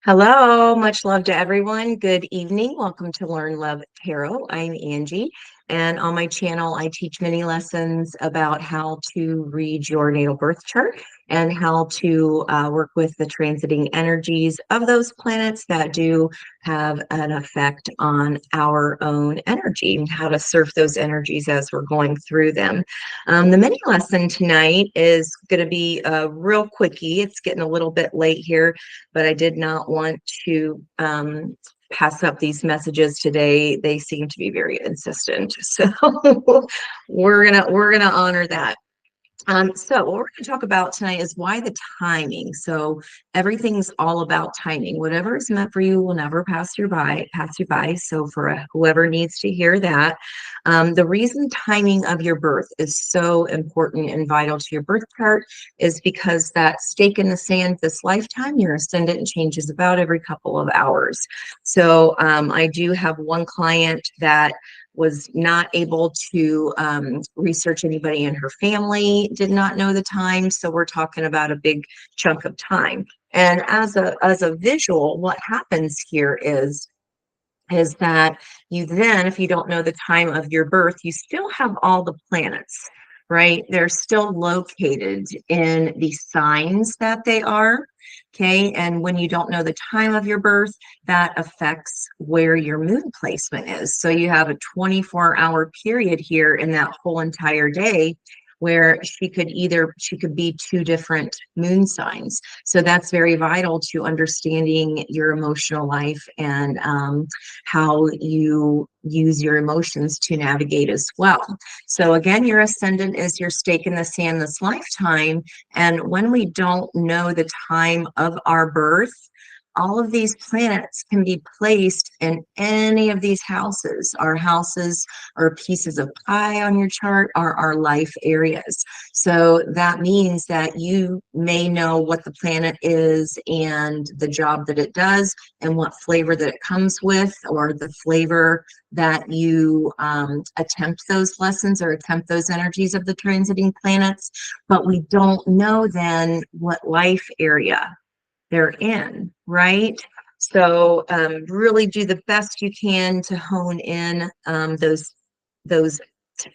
Hello, much love to everyone. Good evening. Welcome to Learn Love Tarot. I'm Angie, and on my channel, I teach many lessons about how to read your natal birth chart and how to work with the transiting energies of those planets that do have an effect on our own energy and how to surf those energies as we're going through them. The mini lesson tonight is going to be a real quickie. It's getting a little bit late here, but I did not want to pass up these messages today. They seem to be very insistent, so we're gonna honor that. So what we're going to talk about tonight is why the timing. So everything's all about timing. Whatever is meant for you will never pass you by. So for whoever needs to hear that, the reason timing of your birth is so important and vital to your birth chart is because that stake in the sand this lifetime, your ascendant changes about every couple of hours. So I do have one client that was not able to research anybody in her family, did not know the time. So we're talking about a big chunk of time. And as a visual, what happens here is that you then, if you don't know the time of your birth, you still have all the planets, right? They're still located in the signs that they are. Okay. And when you don't know the time of your birth, that affects where your moon placement is. So you have a 24-hour period here in that whole entire day where she could be two different moon signs. So that's very vital to understanding your emotional life and how you use your emotions to navigate as well. So again, your ascendant is your stake in the sand this lifetime. And when we don't know the time of our birth, all of these planets can be placed in any of these houses. Our houses or pieces of pie on your chart are our life areas. So that means that you may know what the planet is and the job that it does and what flavor that it comes with, or the flavor that you attempt those lessons or attempt those energies of the transiting planets. But we don't know then what life area they're in, right? So really do the best you can to hone in those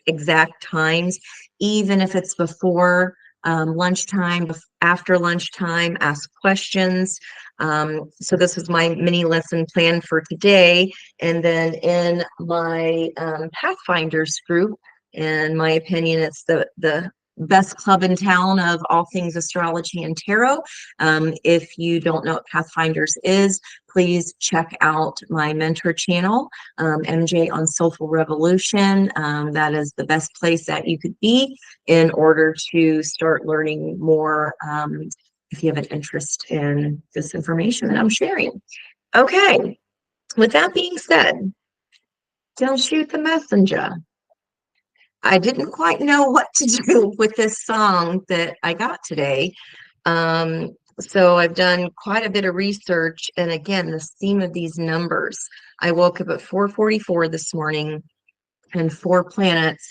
exact times, even if it's before lunchtime, after lunchtime, ask questions. So this is my mini lesson plan for today. And then in my Pathfinders group, in my opinion, it's the best club in town of all things astrology and tarot. If you don't know what Pathfinders is, please check out my mentor channel, MJ on Soulful Revolution. That is the best place that you could be in order to start learning more if you have an interest in this information that I'm sharing. Okay, with that being said, don't shoot the messenger. I didn't quite know what to do with this song that I got today. So I've done quite a bit of research. And again, the theme of these numbers, I woke up at 4:44 this morning and 4 planets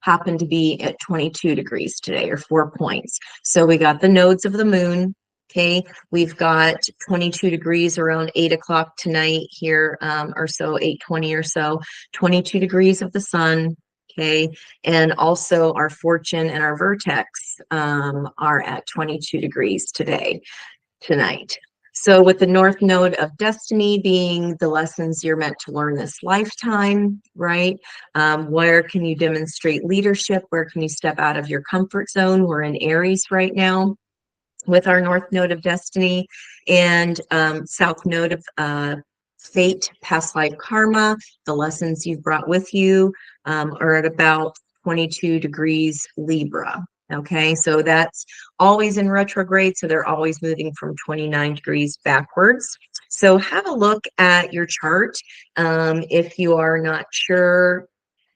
happened to be at 22 degrees today, or 4 points. So we got the nodes of the moon. Okay, we've got 22 degrees around 8 o'clock tonight here, or so, 8:20 or so, 22 degrees of the sun. Okay, and also our fortune and our vertex are at 22 degrees tonight. So with the North Node of Destiny being the lessons you're meant to learn this lifetime, right? Where can you demonstrate leadership? Where can you step out of your comfort zone? We're in Aries right now with our North Node of Destiny and South Node of Fate, past life karma. The lessons you've brought with you are at about 22 degrees Libra. Okay, so that's always in retrograde, so they're always moving from 29 degrees backwards. So have a look at your chart. If you are not sure,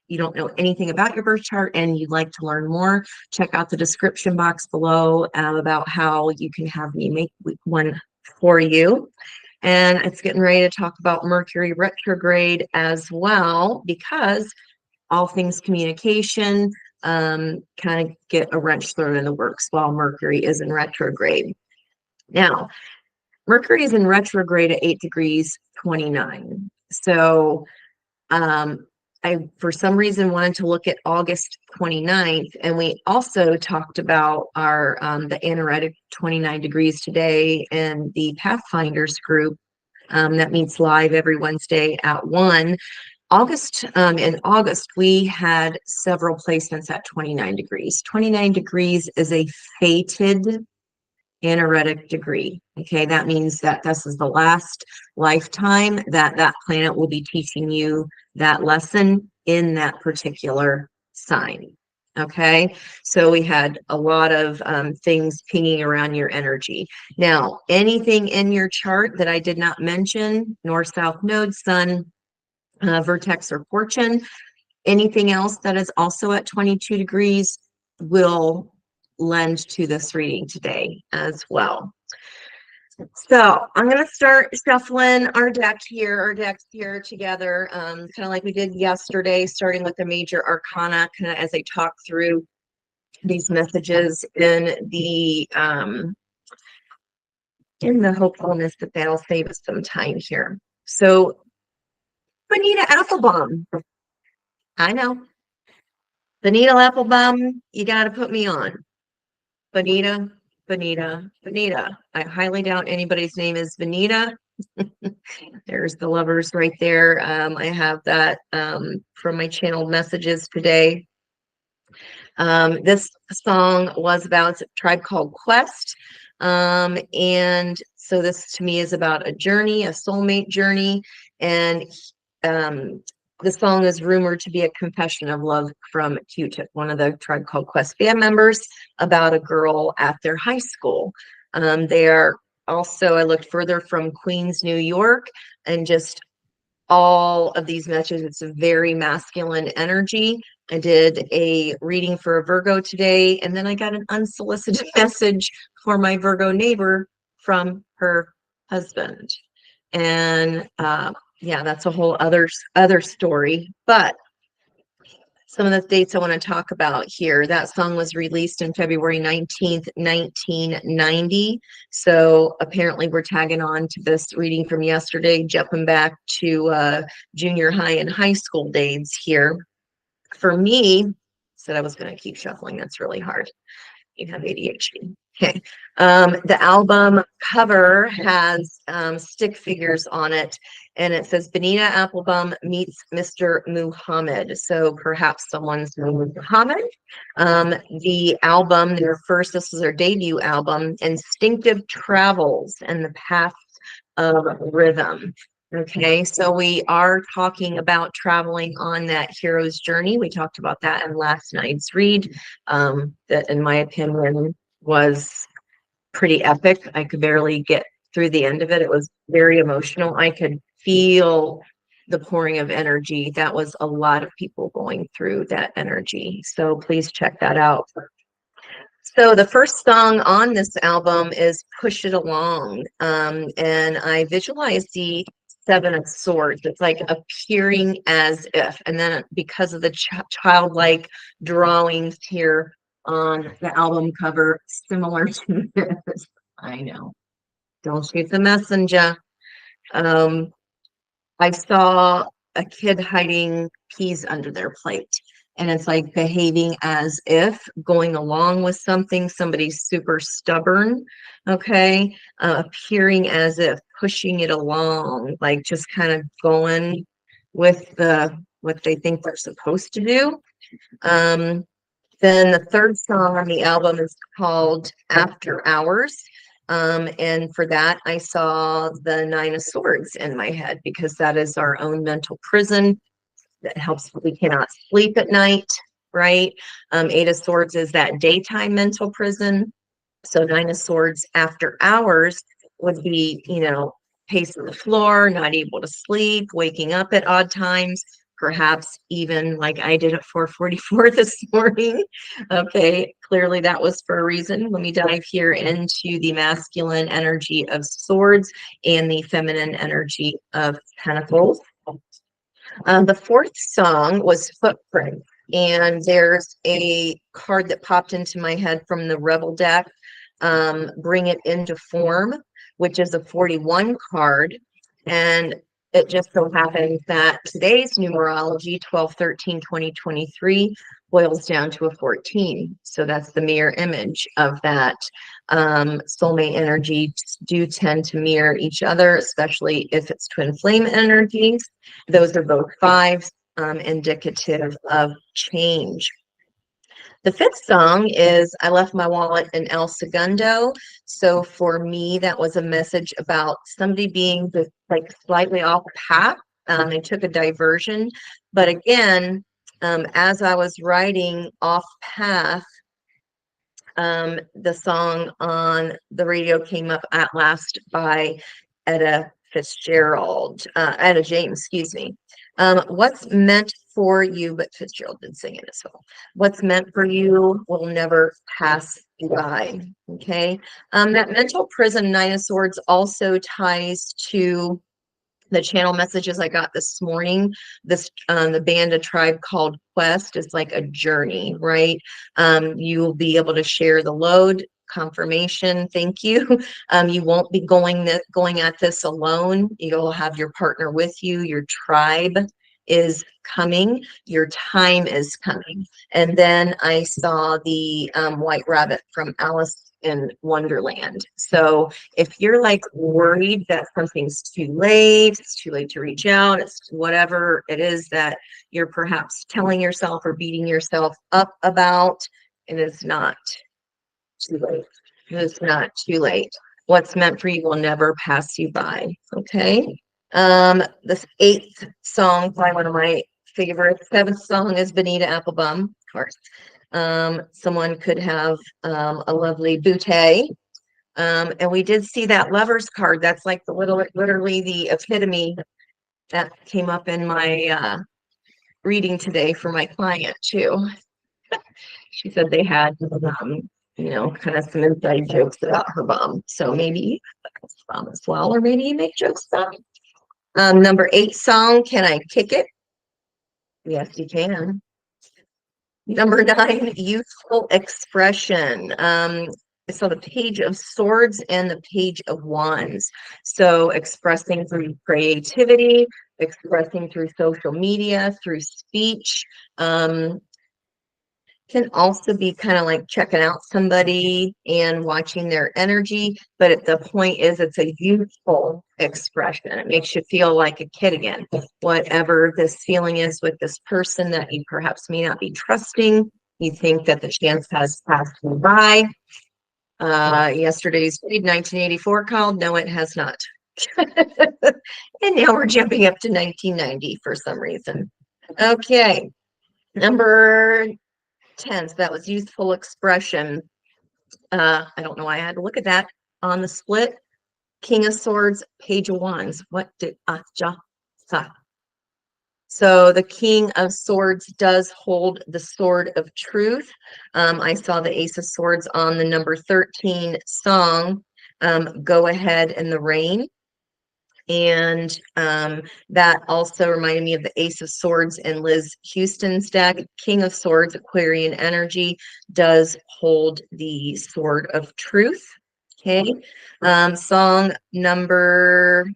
you don't know anything about your birth chart and you'd like to learn more, check out the description box below about how you can have me make one for you. And it's getting ready to talk about Mercury retrograde as well, because all things communication kind of get a wrench thrown in the works while Mercury is in retrograde. Now, Mercury is in retrograde at 8 degrees 29. So I, for some reason, wanted to look at August 29th, and we also talked about our the Anoretic 29 degrees today in the Pathfinders group that meets live every Wednesday at 1. In August, we had several placements at 29 degrees. 29 degrees is a fated anoretic degree. Okay, that means that this is the last lifetime that that planet will be teaching you that lesson in that particular sign. Okay, so we had a lot of things pinging around your energy. Now, anything in your chart that I did not mention, north, south node, sun, vertex, or fortune, anything else that is also at 22 degrees will lend to this reading today as well. So I'm going to start shuffling our decks here together, kind of like we did yesterday, starting with the major arcana, kind of as I talk through these messages in the hopefulness that they'll save us some time here. So, Bonita Applebum. I know. Bonita Applebum, you got to put me on. Bonita, Bonita, Bonita. I highly doubt anybody's name is Bonita. There's the lovers right there. I have that from my channel messages today. This song was about a tribe called Quest. And so this to me is about a journey, a soulmate journey. And the song is rumored to be a confession of love from Q-Tip, one of the Tribe Called Quest band members, about a girl at their high school. They are also, I looked further, from Queens, New York, and just all of these messages, it's a very masculine energy. I did a reading for a Virgo today, and then I got an unsolicited message for my Virgo neighbor from her husband. And yeah, that's a whole other story. But some of the dates I want to talk about here. That song was released on February 19th, 1990. So apparently we're tagging on to this reading from yesterday, jumping back to junior high and high school days here. For me, said I was going to keep shuffling. That's really hard. You have ADHD. Okay. The album cover has stick figures on it, and it says Bonita Applebum meets Mr. Muhammad. So perhaps someone's Muhammad. The album, this was their debut album, Instinctive Travels and the Path of Rhythm. Okay, so we are talking about traveling on that hero's journey. We talked about that in last night's read. That, in my opinion, was pretty epic. I could barely get through the end of it. It was very emotional. I could feel the pouring of energy. That was a lot of people going through that energy. So please check that out. So the first song on this album is Push It Along. And I visualize the Seven of Swords. It's like appearing as if, and then because of the childlike drawings here on the album cover, similar to this. I know. Don't shoot the messenger. I saw a kid hiding peas under their plate. And it's like behaving as if, going along with something, somebody's super stubborn, okay? Appearing as if, pushing it along, like just kind of going with what they think they're supposed to do. Then the third song on the album is called After Hours. And for that, I saw the Nine of Swords in my head, because that is our own mental prison that helps we cannot sleep at night, right? Eight of Swords is that daytime mental prison. So Nine of Swords after hours would be, pacing the floor, not able to sleep, waking up at odd times, perhaps even like I did at 4:44 this morning. Okay, clearly that was for a reason. Let me dive here into the masculine energy of swords and the feminine energy of pentacles. The fourth song was Footprint, and there's a card that popped into my head from the Rebel deck bring it into form, which is a 41 card. And it just so happens that today's numerology, 12/13/2023, boils down to a 14. So that's the mirror image of that. Soulmate energies do tend to mirror each other, especially if it's twin flame energies. Those are both fives, indicative of change. The fifth song is I Left My Wallet in El Segundo. So for me, that was a message about somebody being like slightly off path. They took a diversion. But again, as I was writing off path, the song on the radio came up At Last by Etta James, excuse me. What's meant for you, but Fitzgerald did sing it as well. What's meant for you will never pass you by. Okay. That mental prison, Nine of Swords, also ties to the channel messages I got this morning. This the band A Tribe Called Quest is like a journey, right? You will be able to share the load. Confirmation, thank you. You won't be going at this alone. You'll have your partner with you. Your tribe is coming. Your time is coming. And then I saw the white rabbit from Alice in Wonderland. So if you're like worried that something's too late, it's too late to reach out, it's whatever it is that you're perhaps telling yourself or beating yourself up about, it is not too late. It is not too late. What's meant for you will never pass you by. Okay. This eighth song, probably one of my favorites. Seventh song is Bonita, Applebum, of course. Someone could have a lovely bouquet. And we did see that lover's card. That's like literally the epitome that came up in my reading today for my client too. She said they had, kind of some inside jokes about her bum. So maybe you have a bum as well, or maybe you make jokes about it. Number 8 song, Can I Kick It? Yes, you can. Number 9, youthful expression. I saw the Page of Swords and the Page of Wands. So expressing through creativity, expressing through social media, through speech. Can also be kind of like checking out somebody and watching their energy. But the point is, it's a youthful expression. It makes you feel like a kid again. Whatever this feeling is with this person that you perhaps may not be trusting, you think that the chance has passed you by. Yesterday's read, 1984 called, no, it has not. And now we're jumping up to 1990 for some reason. Okay, number 10, so that was youthful expression. I don't know why I had to look at that on the split. King of Swords, Page of Wands. What did So the King of Swords does hold the sword of truth. I saw the Ace of Swords on the number 13 song, Go Ahead in the Rain. And that also reminded me of the Ace of Swords and Liz Houston's deck. King of Swords, Aquarian energy, does hold the sword of truth. Okay. Song number,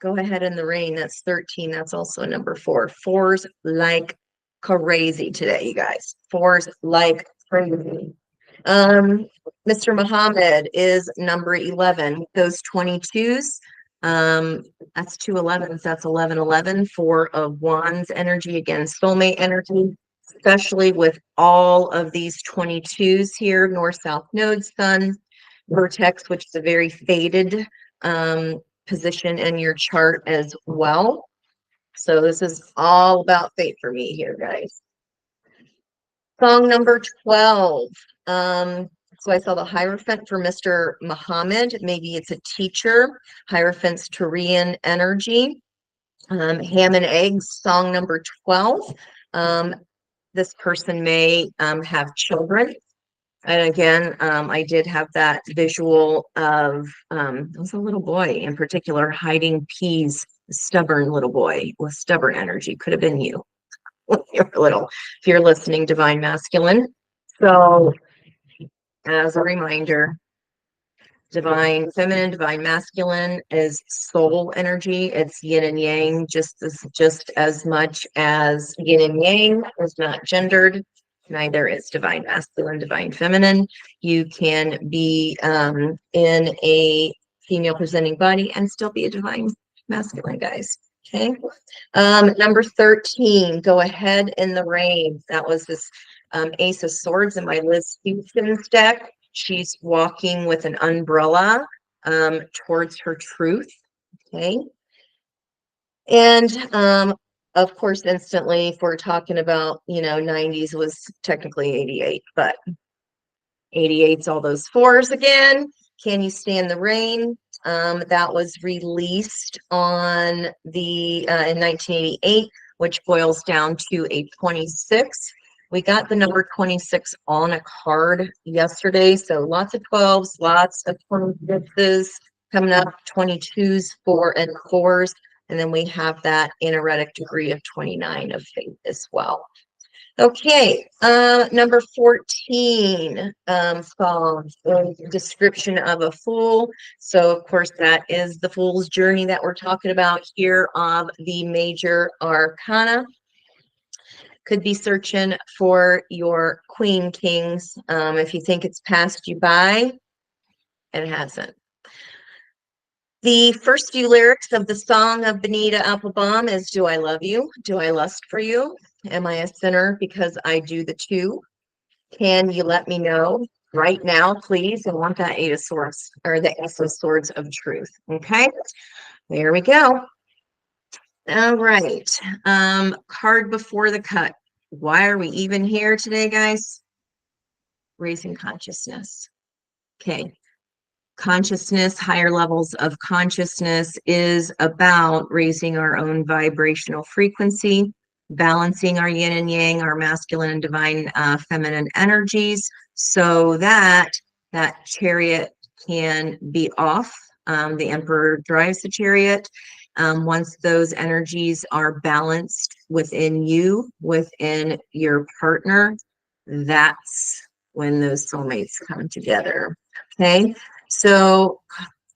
Go Ahead in the Rain. That's 13. That's also number 4. 4's like crazy today, you guys. 4's like crazy. Mr. Muhammad is number 11. Those 22s, that's 2 11s. That's 11 11. 4 of Wands energy, again, soulmate energy, especially with all of these 22s here, north south node, sun, vertex, which is a very faded position in your chart as well. So this is all about fate for me here, guys. Song number 12. So I saw the Hierophant for Mr. Muhammad. Maybe it's a teacher. Hierophant's Turian energy. Ham and Eggs, song number 12. This person may have children. And again, I did have that visual of it was a little boy in particular hiding peas, stubborn little boy with stubborn energy. Could have been you when you were little, if you're listening, Divine Masculine. So as a reminder, divine feminine, divine masculine is soul energy. It's yin and yang, just as much as yin and yang is not gendered. Neither is divine masculine, divine feminine. You can be in a female presenting body and still be a divine masculine, guys. Okay. Number 13, go ahead in the rain. That was this Ace of Swords in my Liz Houston's deck. She's walking with an umbrella towards her truth. Okay. And of course, instantly, if we're talking about, 90s was technically 88, but 88's all those fours again. Can You Stand the Rain? That was released on in 1988, which boils down to a 26. We got the number 26 on a card yesterday, so lots of 12s, lots of 26s coming up, 22s, 4 and 4s, and then we have that aneretic degree of 29 of faith as well. Okay, number 14, Psalms, description of a fool. So, of course, that is the fool's journey that we're talking about here of the major arcana. Could be searching for your queen kings. If you think it's passed you by, it hasn't. The first few lyrics of the song of Bonita, Applebum is, do I love you? Do I lust for you? Am I a sinner because I do the two? Can you let me know right now, please? I want that Eight of Swords, or the Ace of Swords of truth. Okay, there we go. All right. Card before the cut. Why are we even here today, guys? Raising consciousness. Okay. Consciousness, higher levels of consciousness is about raising our own vibrational frequency, balancing our yin and yang, our masculine and divine feminine energies, so that that chariot can be off. The emperor drives the chariot. Once those energies are balanced within you, within your partner, that's when those soulmates come together. Okay. So,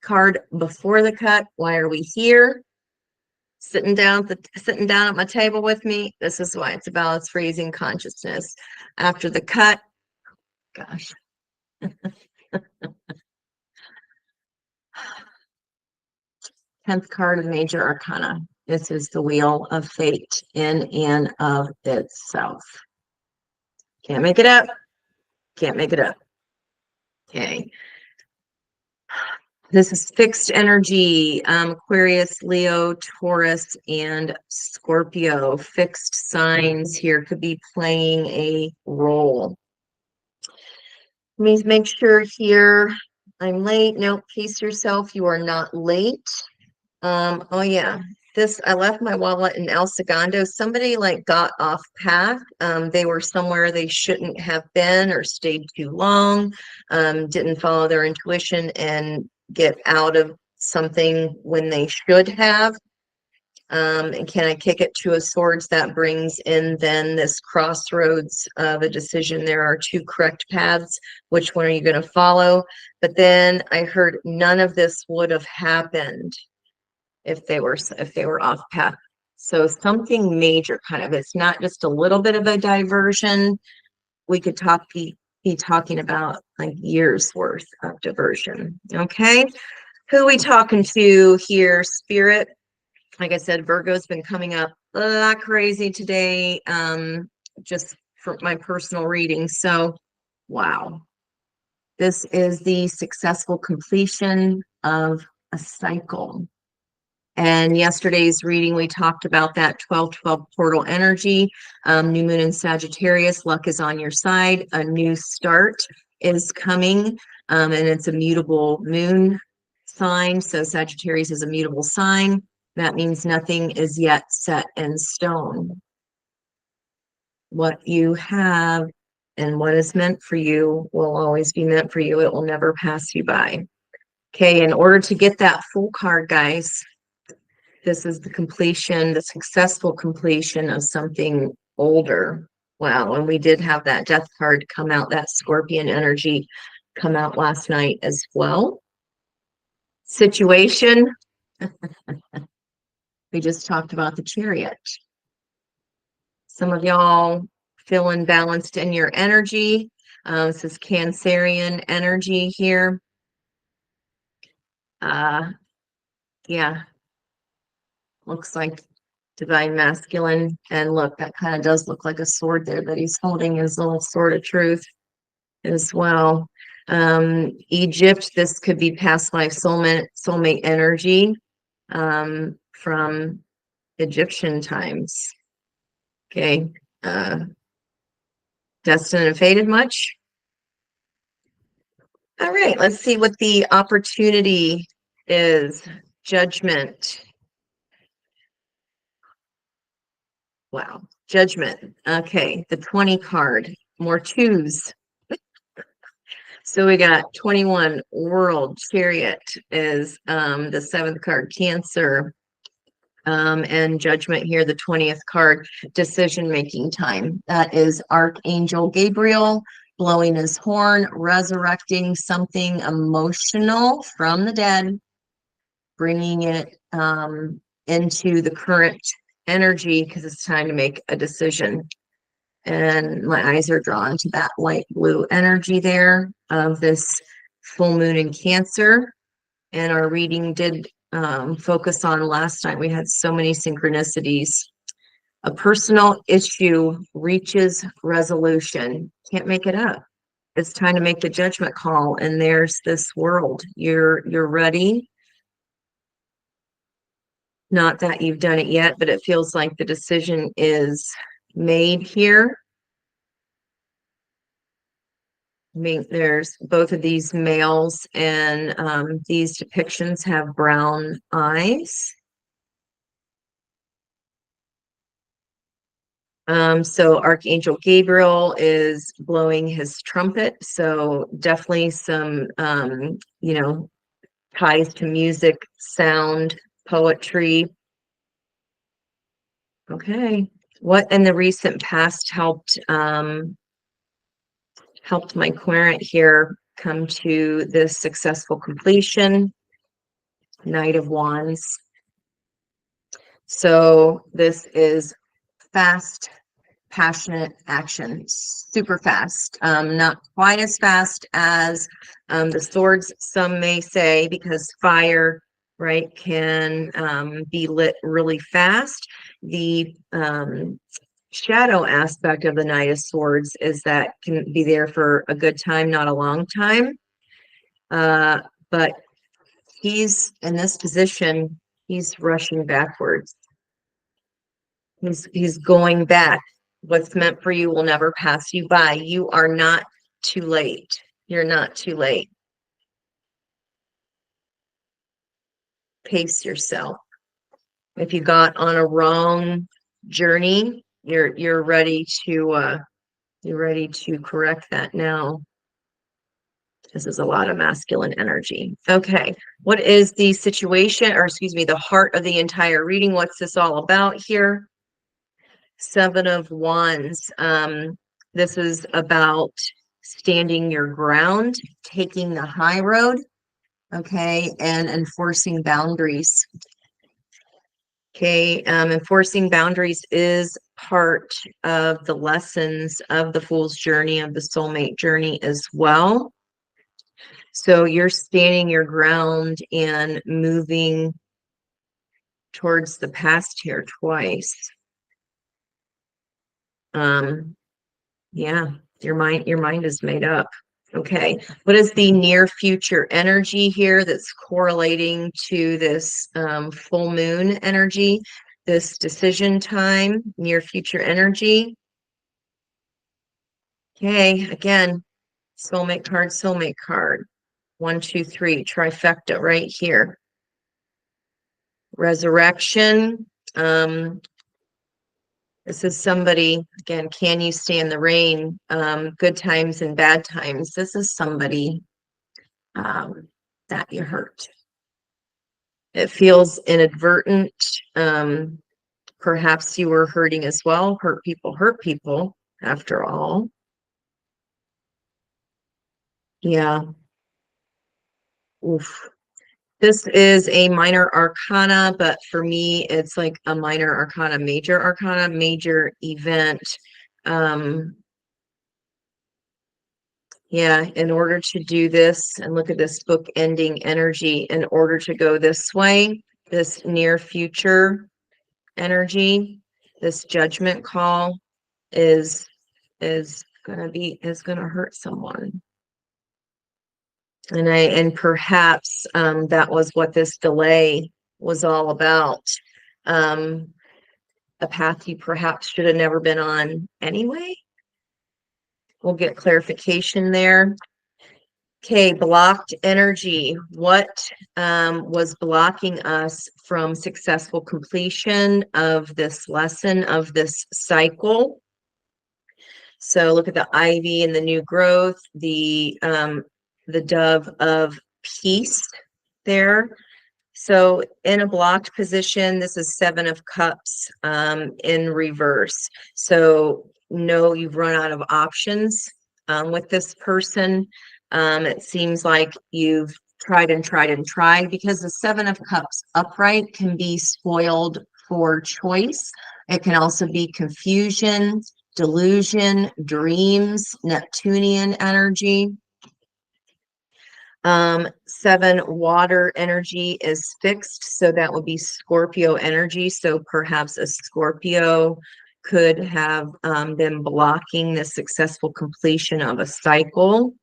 card before the cut. Why are we here? Sitting down at my table with me. This is why it's about raising consciousness. After the cut, gosh. 10th card of major arcana. This is the wheel of fate in and of itself. Can't make it up. Can't make it up. Okay. This is fixed energy, Aquarius, Leo, Taurus, and Scorpio. Fixed signs here could be playing a role. Let me make sure here. I'm late. No, pace yourself. You are not late. Oh yeah. I left my wallet in El Segundo. Somebody got off path. They were somewhere they shouldn't have been or stayed too long, didn't follow their intuition and get out of something when they should have. And can I kick it to a swords? That brings in then this crossroads of a decision. There are two correct paths. Which one are you going to follow? But then I heard none of this would have happened if they were off path. So something major kind of, it's not just a little bit of a diversion. We could be talking about years worth of diversion. Okay. Who are we talking to here, Spirit? Like I said, Virgo's been coming up a lot crazy today, just for my personal reading. So, wow. This is the successful completion of a cycle. And yesterday's reading, we talked about that 12-12 portal energy, new moon in Sagittarius, luck is on your side, a new start is coming, and it's a mutable moon sign. So Sagittarius is a mutable sign. That means nothing is yet set in stone. What you have and what is meant for you will always be meant for you. It will never pass you by. Okay, in order to get that full card, guys, this is the completion, the successful completion of something older. Wow, and we did have that death card come out, that scorpion energy. come out last night as well. Situation. We just talked about the Chariot. Some of y'all feeling balanced in your energy. This is Cancerian energy here. Yeah, looks like divine masculine. And look, that kind of does look like a sword there that he's holding, his little sword of truth as well. Egypt, this could be past life soulmate energy from Egyptian times. Okay. Destined and fated much? All right, let's see what the opportunity is. Judgment. Wow. Judgment. Okay, the 20 card. More twos. So we got 21, World, Chariot is the 7th card, Cancer. And Judgment here, the 20th card, decision-making time. That is Archangel Gabriel blowing his horn, resurrecting something emotional from the dead, bringing it into the current energy because it's time to make a decision. And my eyes are drawn to that light blue energy there of this full moon in Cancer. And our reading did focus on last time. We had so many synchronicities. A personal issue reaches resolution. Can't make it up. It's time to make the judgment call. And there's this world. You're ready. Not that you've done it yet, but it feels like the decision is made here. I mean, there's both of these males, and these depictions have brown eyes. So Archangel Gabriel is blowing his trumpet. So definitely some, ties to music, sound, poetry. Okay. What in the recent past helped my querent here come to this successful completion? Knight of Wands. So this is fast, passionate action, super fast. Not quite as fast as the swords, some may say, because fire, right, can be lit really fast. The shadow aspect of the Knight of Swords is that can be there for a good time, not a long time. But he's in this position, he's rushing backwards. He's going back. What's meant for you will never pass you by. You are not too late. You're not too late. Pace yourself. If you got on a wrong journey, you're ready to correct that now. This is a lot of masculine energy. Okay, what is the situation, or excuse me, the heart of the entire reading? What's this all about here? 7 of Wands. This is about standing your ground, taking the high road, okay, and enforcing boundaries. Okay, enforcing boundaries is part of the lessons of the Fool's Journey, of the soulmate journey as well. So you're standing your ground and moving towards the past here twice. Yeah, your mind is made up. Okay, what is the near future energy here that's correlating to this full moon energy, this decision time, near future energy? Okay, again, soulmate card. 1, 2, 3, trifecta right here. Resurrection. This is somebody, again, can you stand the rain? Good times and bad times. This is somebody that you hurt. It feels inadvertent. Perhaps you were hurting as well. Hurt people after all. Yeah. Oof. This is a minor arcana, but for me, it's like a minor arcana, major event. Um, yeah, in order to do this, and look at this book ending energy, in order to go this way, this near future energy, this judgment call is gonna hurt someone. And perhaps that was what this delay was all about. Um, a path you perhaps should have never been on anyway. We'll get clarification there. Okay, blocked energy. What was blocking us from successful completion of this lesson, of this cycle? So look at the ivy and the new growth, the dove of peace there. So in a blocked position, this is Seven of Cups in reverse. So no, you've run out of options with this person. It seems like you've tried and tried and tried, because the Seven of Cups upright can be spoiled for choice. It can also be confusion, delusion, dreams, Neptunian energy. Seven, water energy is fixed, so that would be Scorpio energy. So perhaps a Scorpio could have been blocking the successful completion of a cycle.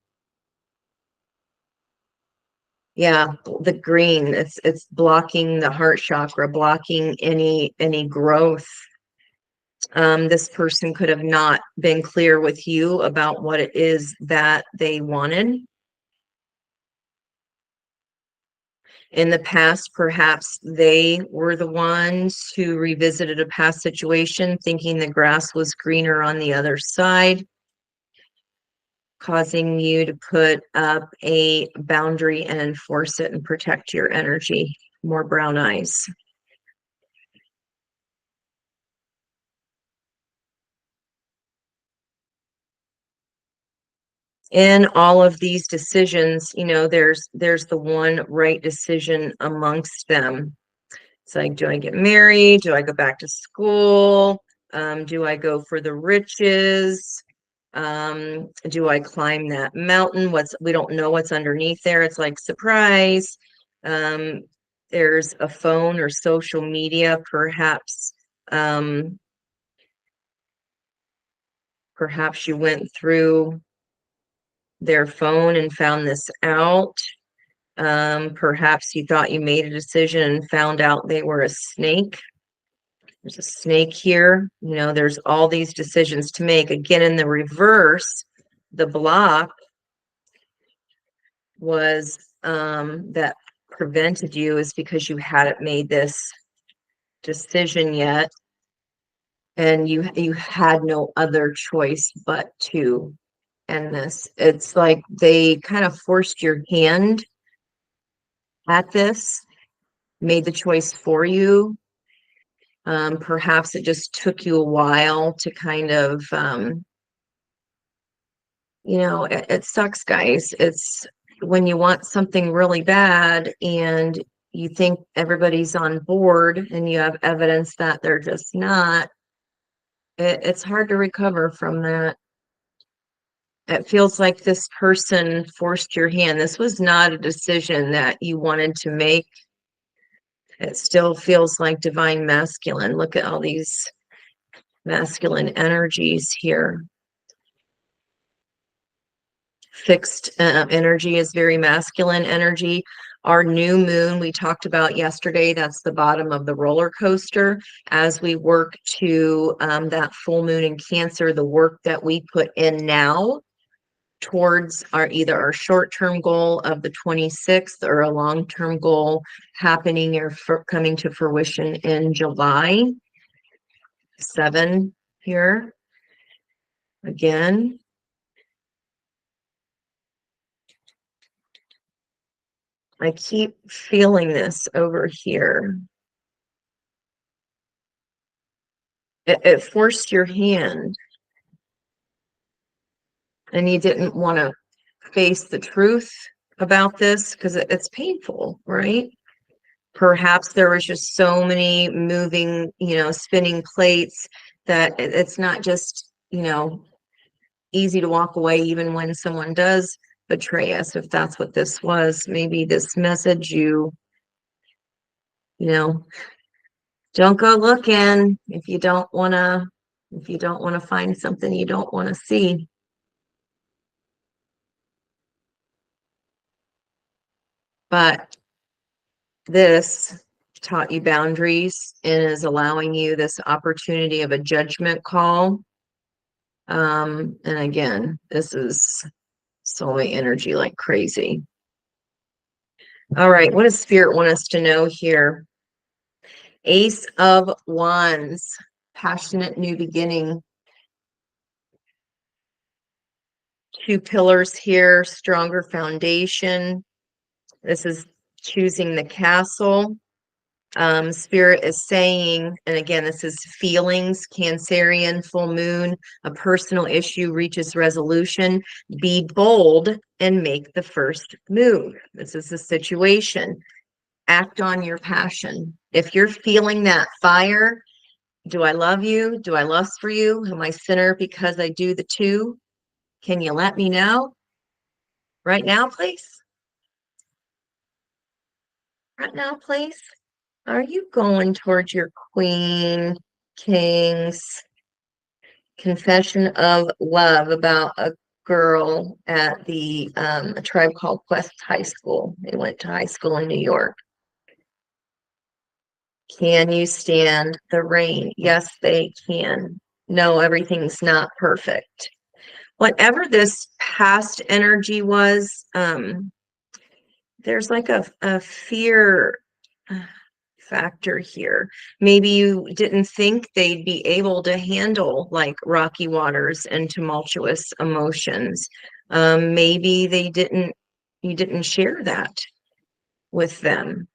Yeah, the green, it's blocking the heart chakra, blocking any growth. This person could have not been clear with you about what it is that they wanted. In the past, perhaps they were the ones who revisited a past situation, thinking the grass was greener on the other side, causing you to put up a boundary and enforce it and protect your energy. More brown eyes. In all of these decisions, there's the one right decision amongst them. It's like, do I get married? Do I go back to school? Do I go for the riches? Do I climb that mountain? We don't know what's underneath there. It's like, surprise. Um, there's a phone or social media, perhaps. Perhaps you went through their phone and found this out. Perhaps you thought you made a decision and found out they were a snake. There's a snake here. There's all these decisions to make. Again, in the reverse, the block was that prevented you is because you hadn't made this decision yet, and you had no other choice but to end this. It's like they kind of forced your hand at this, made the choice for you. Perhaps it just took you a while to kind of it sucks, guys. It's when you want something really bad and you think everybody's on board and you have evidence that they're just not, it's hard to recover from that. It feels like this person forced your hand. This was not a decision that you wanted to make. It still feels like divine masculine. Look at all these masculine energies here. Fixed energy is very masculine energy. Our new moon we talked about yesterday, that's the bottom of the roller coaster. As we work to that full moon in Cancer, the work that we put in now towards either our short-term goal of the 26th or a long-term goal happening or coming to fruition in July 7 here. Again, I keep feeling this over here. It forced your hand, and you didn't want to face the truth about this because it's painful, right? Perhaps there was just so many moving, spinning plates that it's not just, easy to walk away even when someone does betray us. If that's what this was, maybe this message, you know, don't go looking if you don't want to find something you don't want to see. But this taught you boundaries and is allowing you this opportunity of a judgment call. And again, this is soulmate energy like crazy. All right, what does Spirit want us to know here? Ace of Wands, passionate new beginning. Two pillars here, stronger foundation. This is choosing the castle. Spirit is saying, and again, this is feelings, Cancerian, full moon, a personal issue reaches resolution. Be bold and make the first move. This is the situation. Act on your passion. If you're feeling that fire, do I love you? Do I lust for you? Am I sinner because I do the two? Can you let me know? Right now, please. Right now, please. Are you going towards your Queen, Kings, confession of love about a girl at a tribe called Quest High School? They went to high school in New York. Can you stand the rain? Yes, they can. No, everything's not perfect. Whatever this past energy was, there's like a fear factor here. Maybe you didn't think they'd be able to handle like rocky waters and tumultuous emotions. Maybe you didn't share that with them.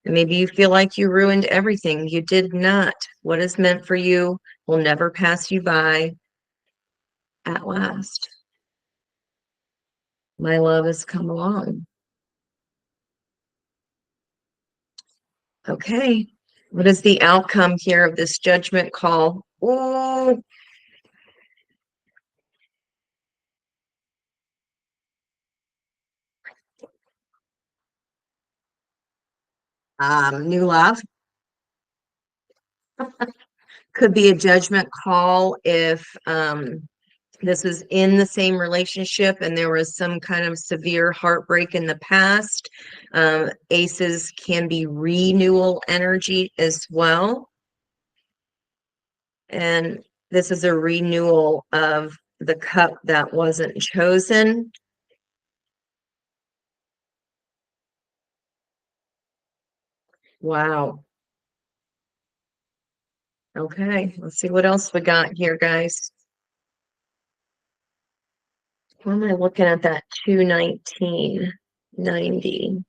Maybe you feel like you ruined everything. You did not. What is meant for you will never pass you by. At last, my love has come along. Okay. What is the outcome here of this judgment call? Ooh. New love. Could be a judgment call if this is in the same relationship and there was some kind of severe heartbreak in the past. Aces can be renewal energy as well. And this is a renewal of the cup that wasn't chosen. Wow. Okay, let's see what else we got here, guys. Why am I looking at that 21990?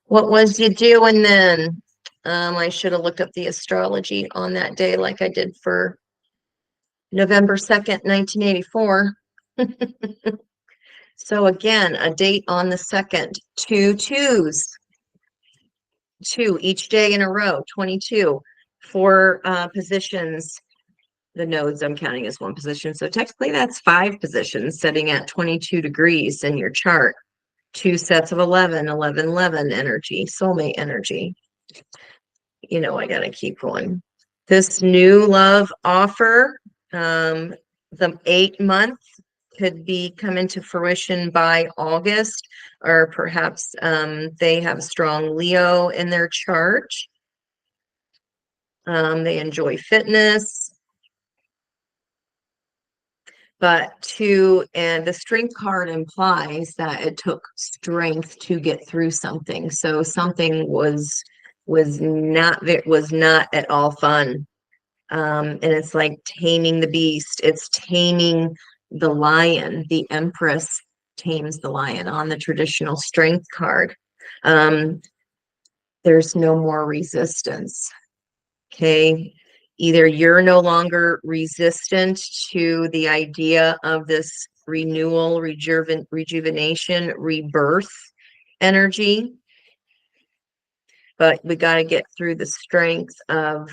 What was you doing then? I should have looked up the astrology on that day like I did for November 2nd, 1984. So again, a date on the 2nd, 2 2s, 2 each day in a row, 22, 4 positions. The nodes I'm counting as one position. So technically that's 5 positions sitting at 22 degrees in your chart. 2 sets of 11, 11, 11 energy, soulmate energy. I got to keep going. This new love offer, the 8 month could be coming to fruition by August, or perhaps they have strong Leo in their chart. They enjoy fitness. And the strength card implies that it took strength to get through something. So something was not at all fun. And it's like taming the beast. It's taming the lion. The Empress tames the lion on the traditional strength card. There's no more resistance. Okay. Either you're no longer resistant to the idea of this renewal, rejuvenation, rebirth energy. But we got to get through the strength of,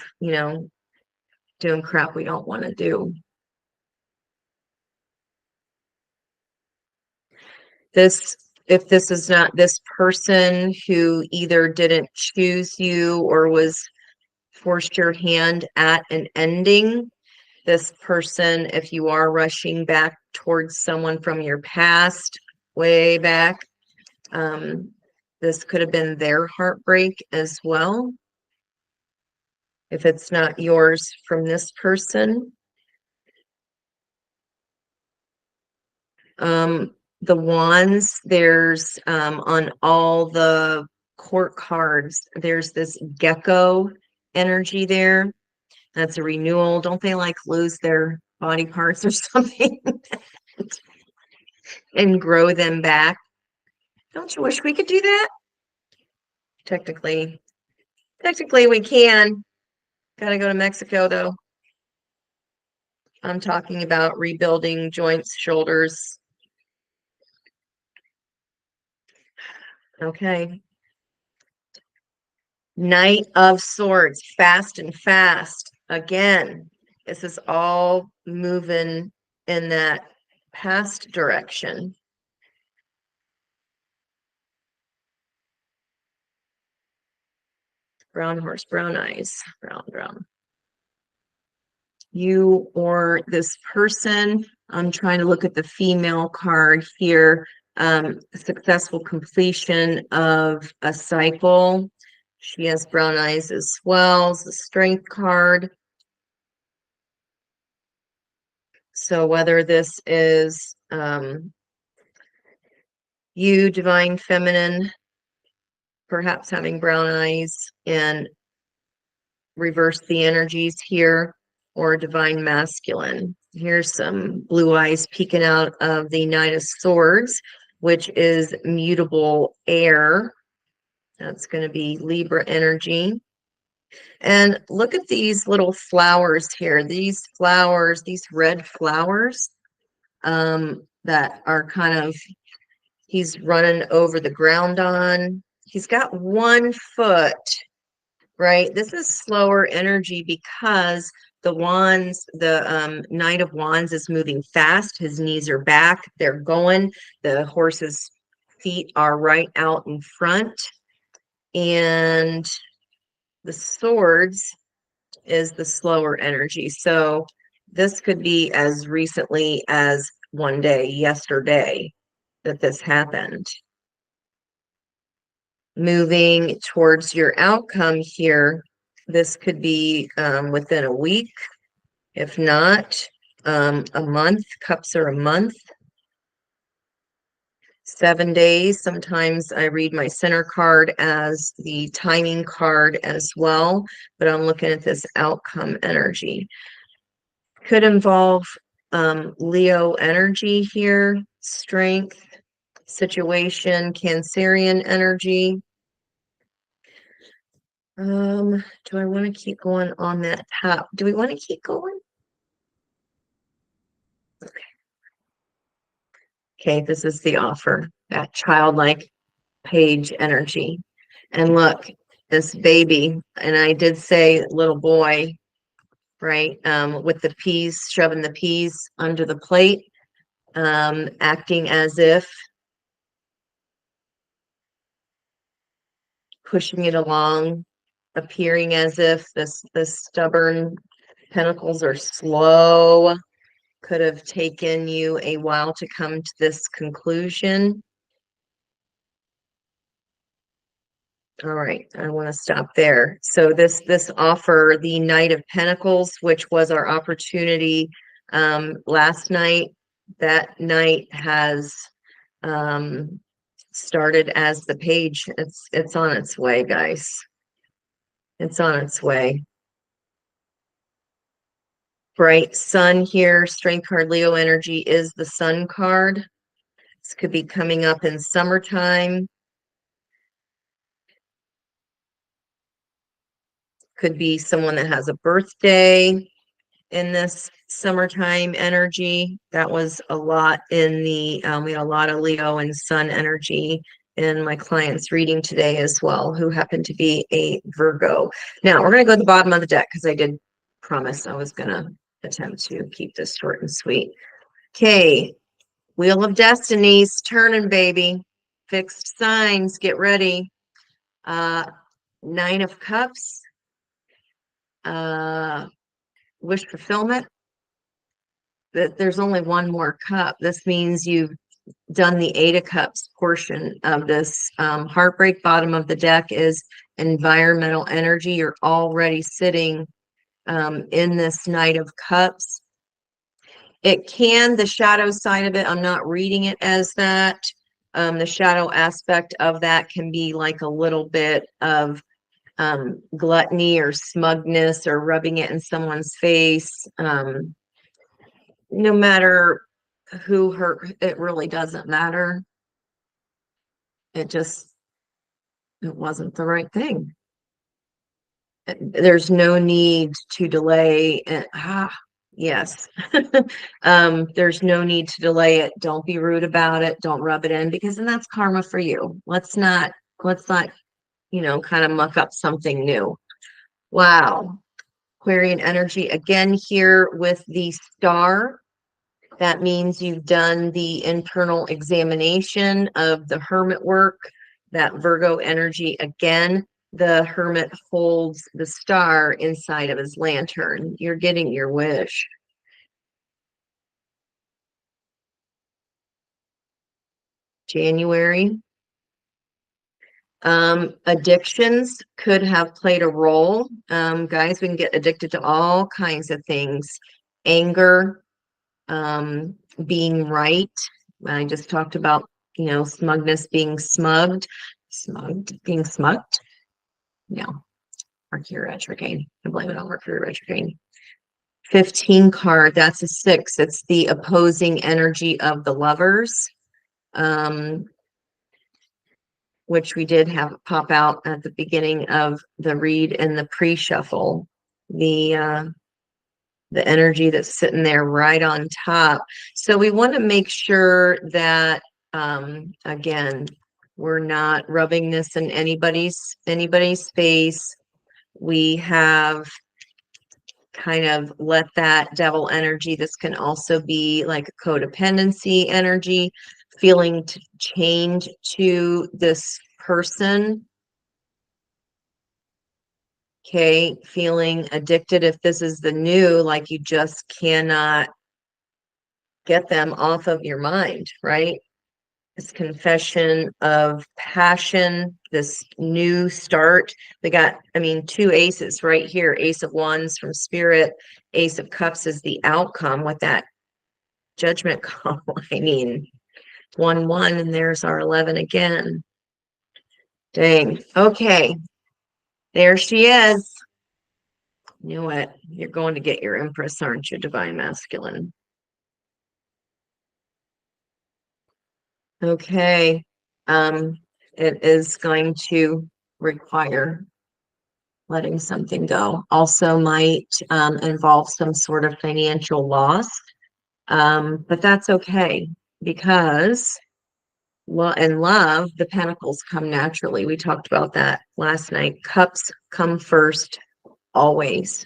doing crap we don't want to do. If this is not this person who either didn't choose you or was forced your hand at an ending, this person, if you are rushing back towards someone from your past, way back, this could have been their heartbreak as well. If it's not yours from this person. The wands, there's on all the court cards, there's this gecko energy there. That's a renewal. Don't they like lose their body parts or something and grow them back? Don't you wish we could do that? Technically we can. Gotta go to Mexico though. I'm talking about rebuilding joints, shoulders. Okay. Knight of Swords, fast and fast. Again, this is all moving in that past direction. Brown horse, brown eyes, brown. You or this person, I'm trying to look at the female card here. Successful completion of a cycle. She has brown eyes as well. It's the strength card. So whether this is you, divine feminine, perhaps having brown eyes and reverse the energies here, or divine masculine. Here's some blue eyes peeking out of the Knight of Swords, which is mutable air. That's going to be Libra energy. And look at these little flowers here. These flowers, these red flowers that are kind of, he's running over the ground on. He's got 1 foot, right? This is slower energy because the wands, the Knight of Wands is moving fast. His knees are back. They're going. The horse's feet are right out in front. And the swords is the slower energy. So this could be as recently as one day, yesterday, that this happened. Moving towards your outcome here, this could be within a week, if not a month. Cups are a month. 7 days. Sometimes I read my center card as the timing card as well, but I'm looking at this outcome energy. Could involve Leo energy here, strength, situation, Cancerian energy. Do I want to keep going on that top? Do we want to keep going? Okay, this is the offer, that childlike page energy. And look, this baby, and I did say little boy, right? With the peas, shoving the peas under the plate, acting as if, pushing it along, appearing as if this stubborn pentacles are slow. Could have taken you a while to come to this conclusion. All right, I want to stop there. So this offer, the Knight of Pentacles, which was our opportunity last night, that night has started as the page. It's on its way, guys. It's on its way. Bright sun here, strength card, Leo energy is the sun card. This could be coming up in summertime. Could be someone that has a birthday. in this summertime energy. That was a lot in the, we had a lot of Leo and Sun energy in my client's reading today as well, who happened to be a Virgo. Now we're going to go to the bottom of the deck because I did promise I was going to attempt to keep this short and sweet. Okay, Wheel of Destinies, turning, baby. Fixed signs, get ready. Nine of Cups, wish fulfillment. That there's only one more cup. This means you've done the Eight of Cups portion of this. Heartbreak, bottom of the deck, is environmental energy. You're already sitting in this Knight of Cups. It can, the shadow side of it, I'm not reading it as that. The shadow aspect of that can be like a little bit of gluttony or smugness or rubbing it in someone's face. No matter who hurt, it really doesn't matter. It wasn't the right thing. There's no need to delay. Yes. There's no need to delay it. Don't be rude about it. Don't rub it in, because then that's karma for you. Let's not, kind of muck up something new. Wow. Aquarian energy again here with the star. That means you've done the internal examination of the hermit work. That Virgo energy again. The hermit holds the star inside of his lantern. You're getting your wish. January. Addictions could have played a role. Guys, we can get addicted to all kinds of things. Anger, being right. I just talked about, smugness, being being smugged. No, Mercury retrograde. I blame it on Mercury retrograde. 15 card, that's a 6. It's the opposing energy of the Lovers, which we did have pop out at the beginning of the read in the pre-shuffle. The energy that's sitting there right on top. So we want to make sure that, again, we're not rubbing this in anybody's face. We have kind of let that devil energy, this can also be like a codependency energy, feeling to change to this person. Okay, feeling addicted. If this is the new, like you just cannot get them off of your mind, right? This confession of passion, this new start. We got, two aces right here. Ace of Wands from Spirit. Ace of Cups is the outcome with that Judgment call. 1-1, and there's our 11 again. Dang. Okay. There she is. You know what? You're going to get your Empress, aren't you, Divine Masculine? Okay. It is going to require letting something go. Also might involve some sort of financial loss. But that's okay, because in love, the pentacles come naturally. We talked about that last night. Cups come first, always.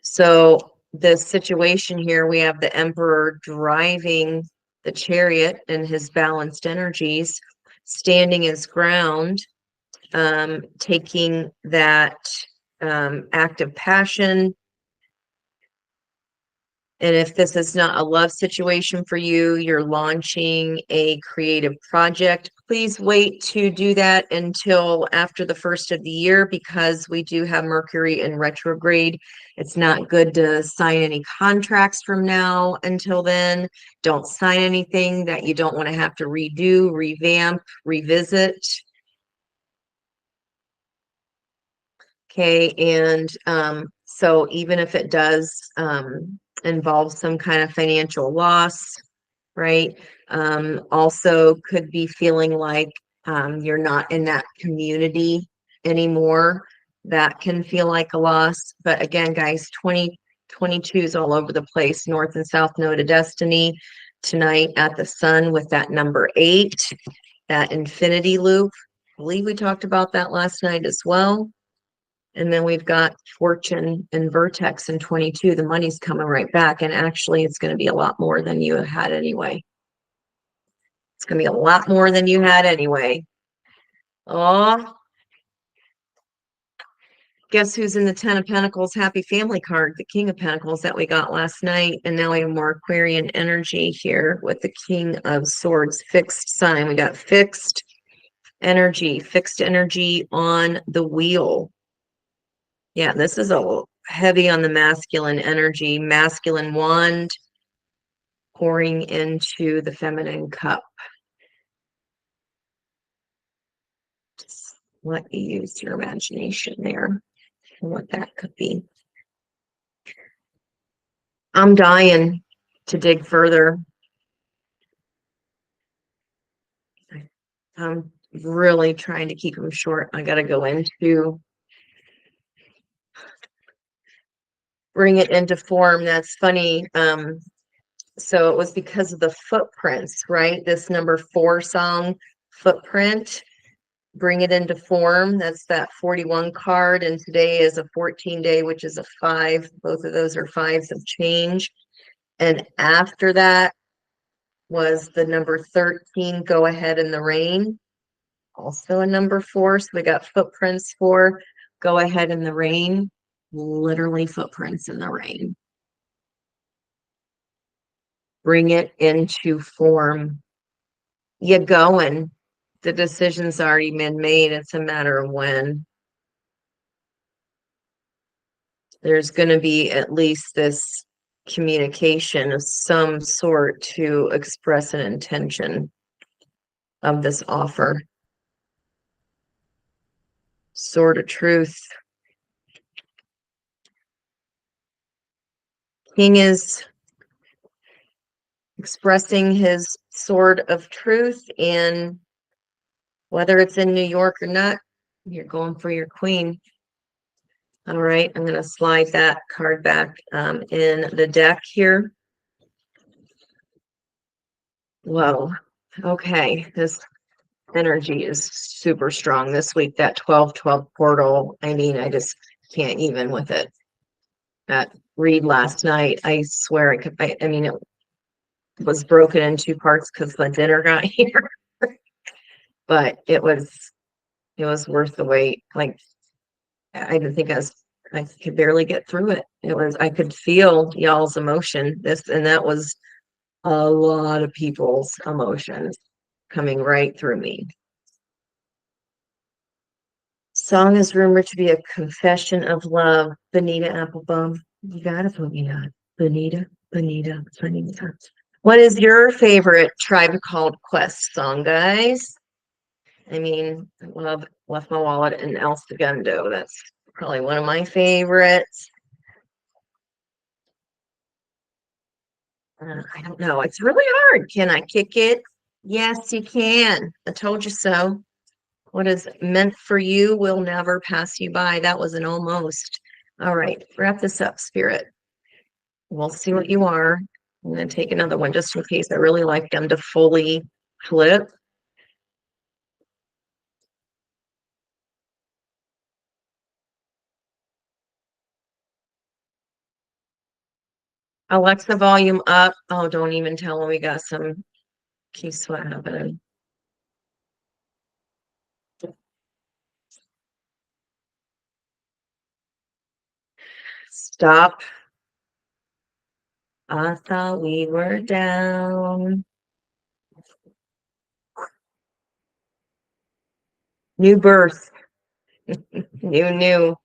So this situation here, we have the Emperor driving the chariot in his balanced energies, standing his ground, taking that act of passion. And if this is not a love situation for you, you're launching a creative project, please wait to do that until after the first of the year, because we do have Mercury in retrograde. It's not good to sign any contracts from now until then. Don't sign anything that you don't want to have to redo, revamp, revisit. Okay, and so even if it does involve some kind of financial loss, right? Also could be feeling like you're not in that community anymore. That can feel like a loss. But again, guys, 22's all over the place. North and South Node of Destiny tonight at the Sun with that number 8, that infinity loop. I believe we talked about that last night as well. And then we've got Fortune and Vertex in 22. The money's coming right back. And actually, it's going to be a lot more than you had anyway. It's going to be a lot more than you had anyway. Oh, guess who's in the 10 of Pentacles happy family card? The King of Pentacles that we got last night. And now we have more Aquarian energy here with the King of Swords, fixed sign. We got fixed energy on the wheel. Yeah, this is a heavy on the masculine energy, masculine wand pouring into the feminine cup. Just let you use your imagination there and what that could be. I'm dying to dig further. I'm really trying to keep them short. I got to go into bring it into form. That's funny. So it was because of the footprints, right? This number 4 song, Footprint, bring it into form. That's that 41 card. And today is a 14 day, which is a 5. Both of those are 5s of change. And after that was the number 13, Go Ahead in the Rain. Also a number 4. So we got footprints for Go Ahead in the Rain. Literally footprints in the rain. Bring it into form. You going. The decision's already been made. It's a matter of when. There's going to be at least this communication of some sort to express an intention of this offer. Sword of Truth. King is expressing his sword of truth, and whether it's in New York or not, you're going for your queen. All right, I'm going to slide that card back in the deck here. Whoa. Okay, this energy is super strong this week. That 12-12 portal, I mean, I just can't even with it. That read last night, I swear I mean, it was broken in 2 parts because the dinner got here. But it was worth the wait. Like, I didn't think I could barely get through it. I could feel y'all's emotion. That was a lot of people's emotions coming right through me. Song is rumored to be a confession of love. Bonita, Applebum. You gotta put me on. Bonita. What is your favorite Tribe Called Quest song, guys? I mean, I love Left My Wallet in El Segundo. That's probably one of my favorites. I don't know. It's really hard. Can I kick it? Yes, you can. I told you so. What is meant for you will never pass you by. That was an almost. All right, wrap this up, Spirit. We'll see what you are. I'm going to take another one just in case I really like them to fully flip. Alexa, volume up. Oh, don't even tell them we got some key sweat happening. Stop. I thought we were down. New birth. New.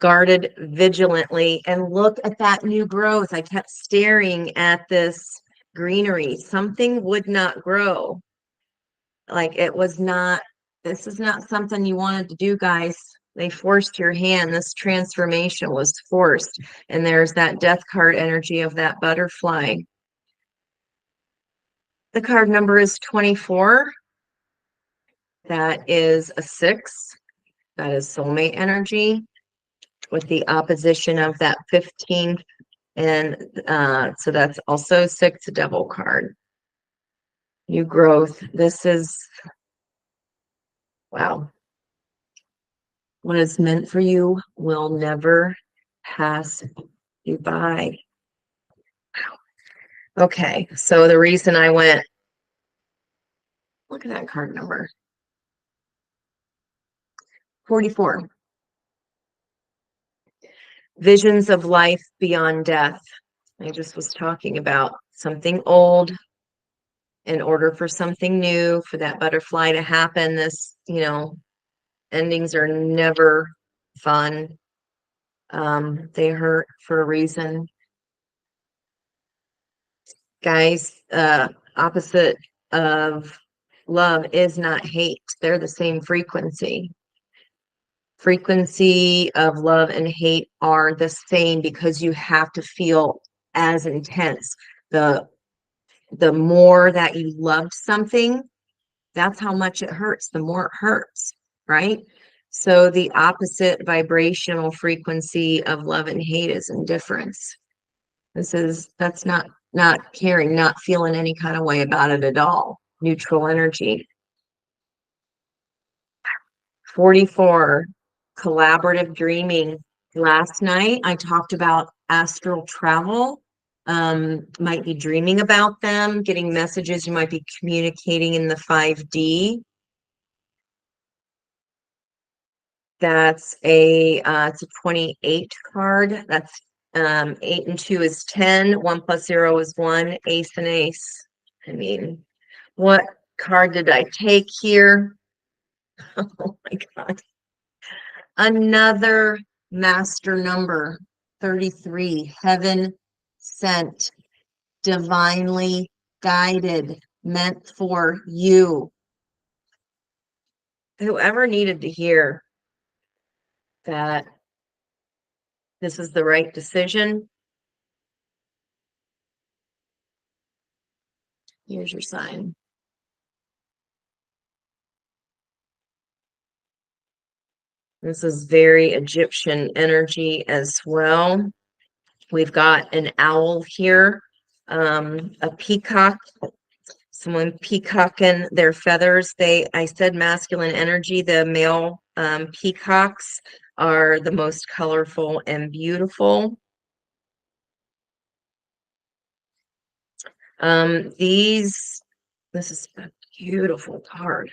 Guarded vigilantly. And look at that new growth. I kept staring at this greenery. Something would not grow. Like it was not, this is not something you wanted to do, guys. They forced your hand. This transformation was forced. And there's that death card energy of that butterfly. The card number is 24. That is a 6. That is soulmate energy with the opposition of that 15 And so that's also 6 devil card. New growth. This is, wow. What is meant for you will never pass you by. Okay, so the reason I went, look at that card number 44. Visions of life beyond death. I just was talking about something old in order for something new, for that butterfly to happen. This, endings are never fun. They hurt for a reason. Guys, opposite of love is not hate. They're the same frequency. Frequency of love and hate are the same because you have to feel as intense. The more that you loved something, that's how much it hurts. The more it hurts, right? So the opposite vibrational frequency of love and hate is indifference. That's not caring, not feeling any kind of way about it at all. Neutral energy. 44, collaborative dreaming. Last night I talked about astral travel. Might be dreaming about them, getting messages. You might be communicating in the 5D. That's it's a 28 card. That's 8 and 2 is 10. 1 plus 0 is 1. Ace and ace. I mean, what card did I take here? Oh my God. Another master number, 33. Heaven sent, divinely guided, meant for you. Whoever needed to hear that this is the right decision, here's your sign. This is very Egyptian energy as well. We've got an owl here, a peacock, someone peacocking their feathers. I said masculine energy. The male peacocks are the most colorful and beautiful. This is a beautiful card.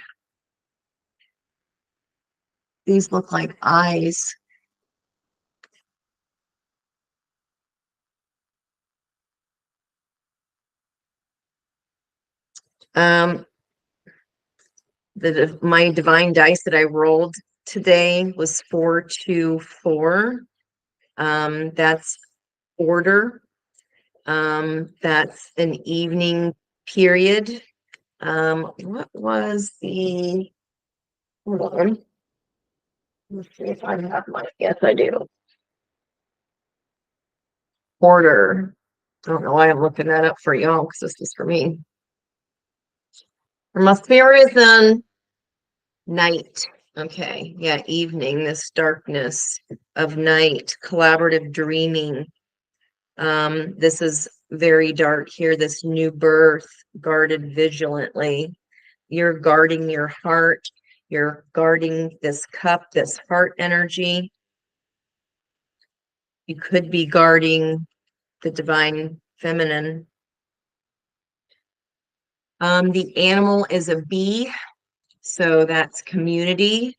These look like eyes. My divine dice that I rolled today was 424. That's order. That's an evening period. What was the, hold on. Let's see if I have my, yes, I do. Order. I don't know why I'm looking that up for y'all because this is for me. There must be a reason. Night. Okay. Yeah, evening, this darkness of night, collaborative dreaming. This is very dark here, this new birth, guarded vigilantly. You're guarding your heart. You're guarding this cup, this heart energy. You could be guarding the divine feminine. The animal is a bee, so that's community.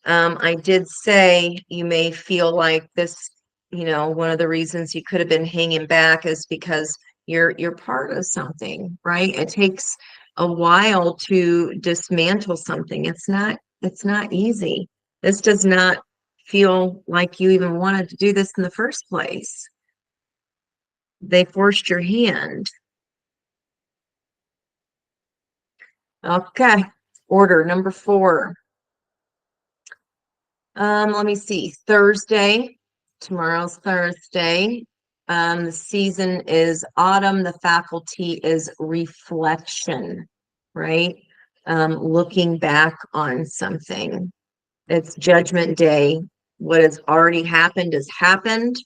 I did say you may feel like this, one of the reasons you could have been hanging back is because you're part of something, right? It takes a while to dismantle something. It's not easy. This does not feel like you even wanted to do this in the first place. They forced your hand. Okay, order number 4. Let me see. Thursday. Tomorrow's Thursday. The season is autumn. The faculty is reflection, right? Looking back on something. It's Judgment Day. What has already happened has happened.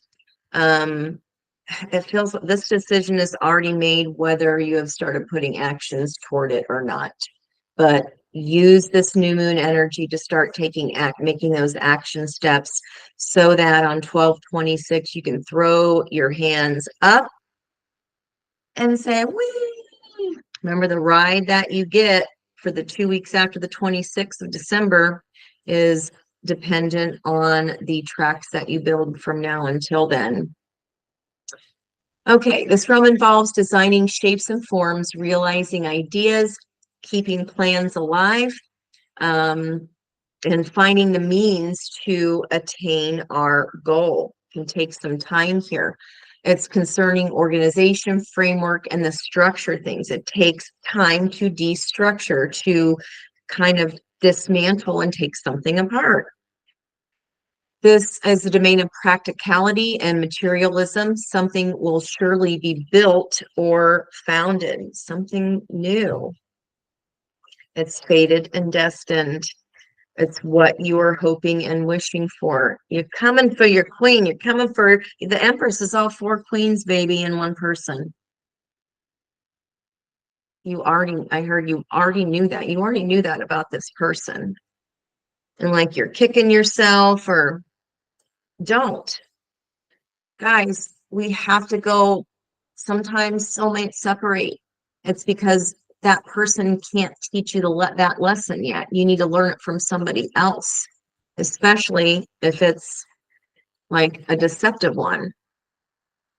it feels this decision is already made, whether you have started putting actions toward it or not. But use this new moon energy to start making those action steps so that on 12/26 you can throw your hands up and say, wee. Remember, the ride that you get for the 2 weeks after the 26th of December is dependent on the tracks that you build from now until then. Okay, this realm involves designing shapes and forms, realizing ideas, keeping plans alive, and finding the means to attain our goal. Can take some time here. It's concerning organization, framework, and the structure things. It takes time to destructure, to kind of dismantle and take something apart. This is the domain of practicality and materialism. Something will surely be built or founded, something new. It's fated and destined. It's what you are hoping and wishing for. You're coming for your queen. You're coming for the Empress is all four queens, baby, in one person. I heard you already knew that. You already knew that about this person. And like you're kicking yourself or don't. Guys, we have to go. Sometimes soulmates separate. It's because that person can't teach you that lesson yet. You need to learn it from somebody else, especially if it's like a deceptive one,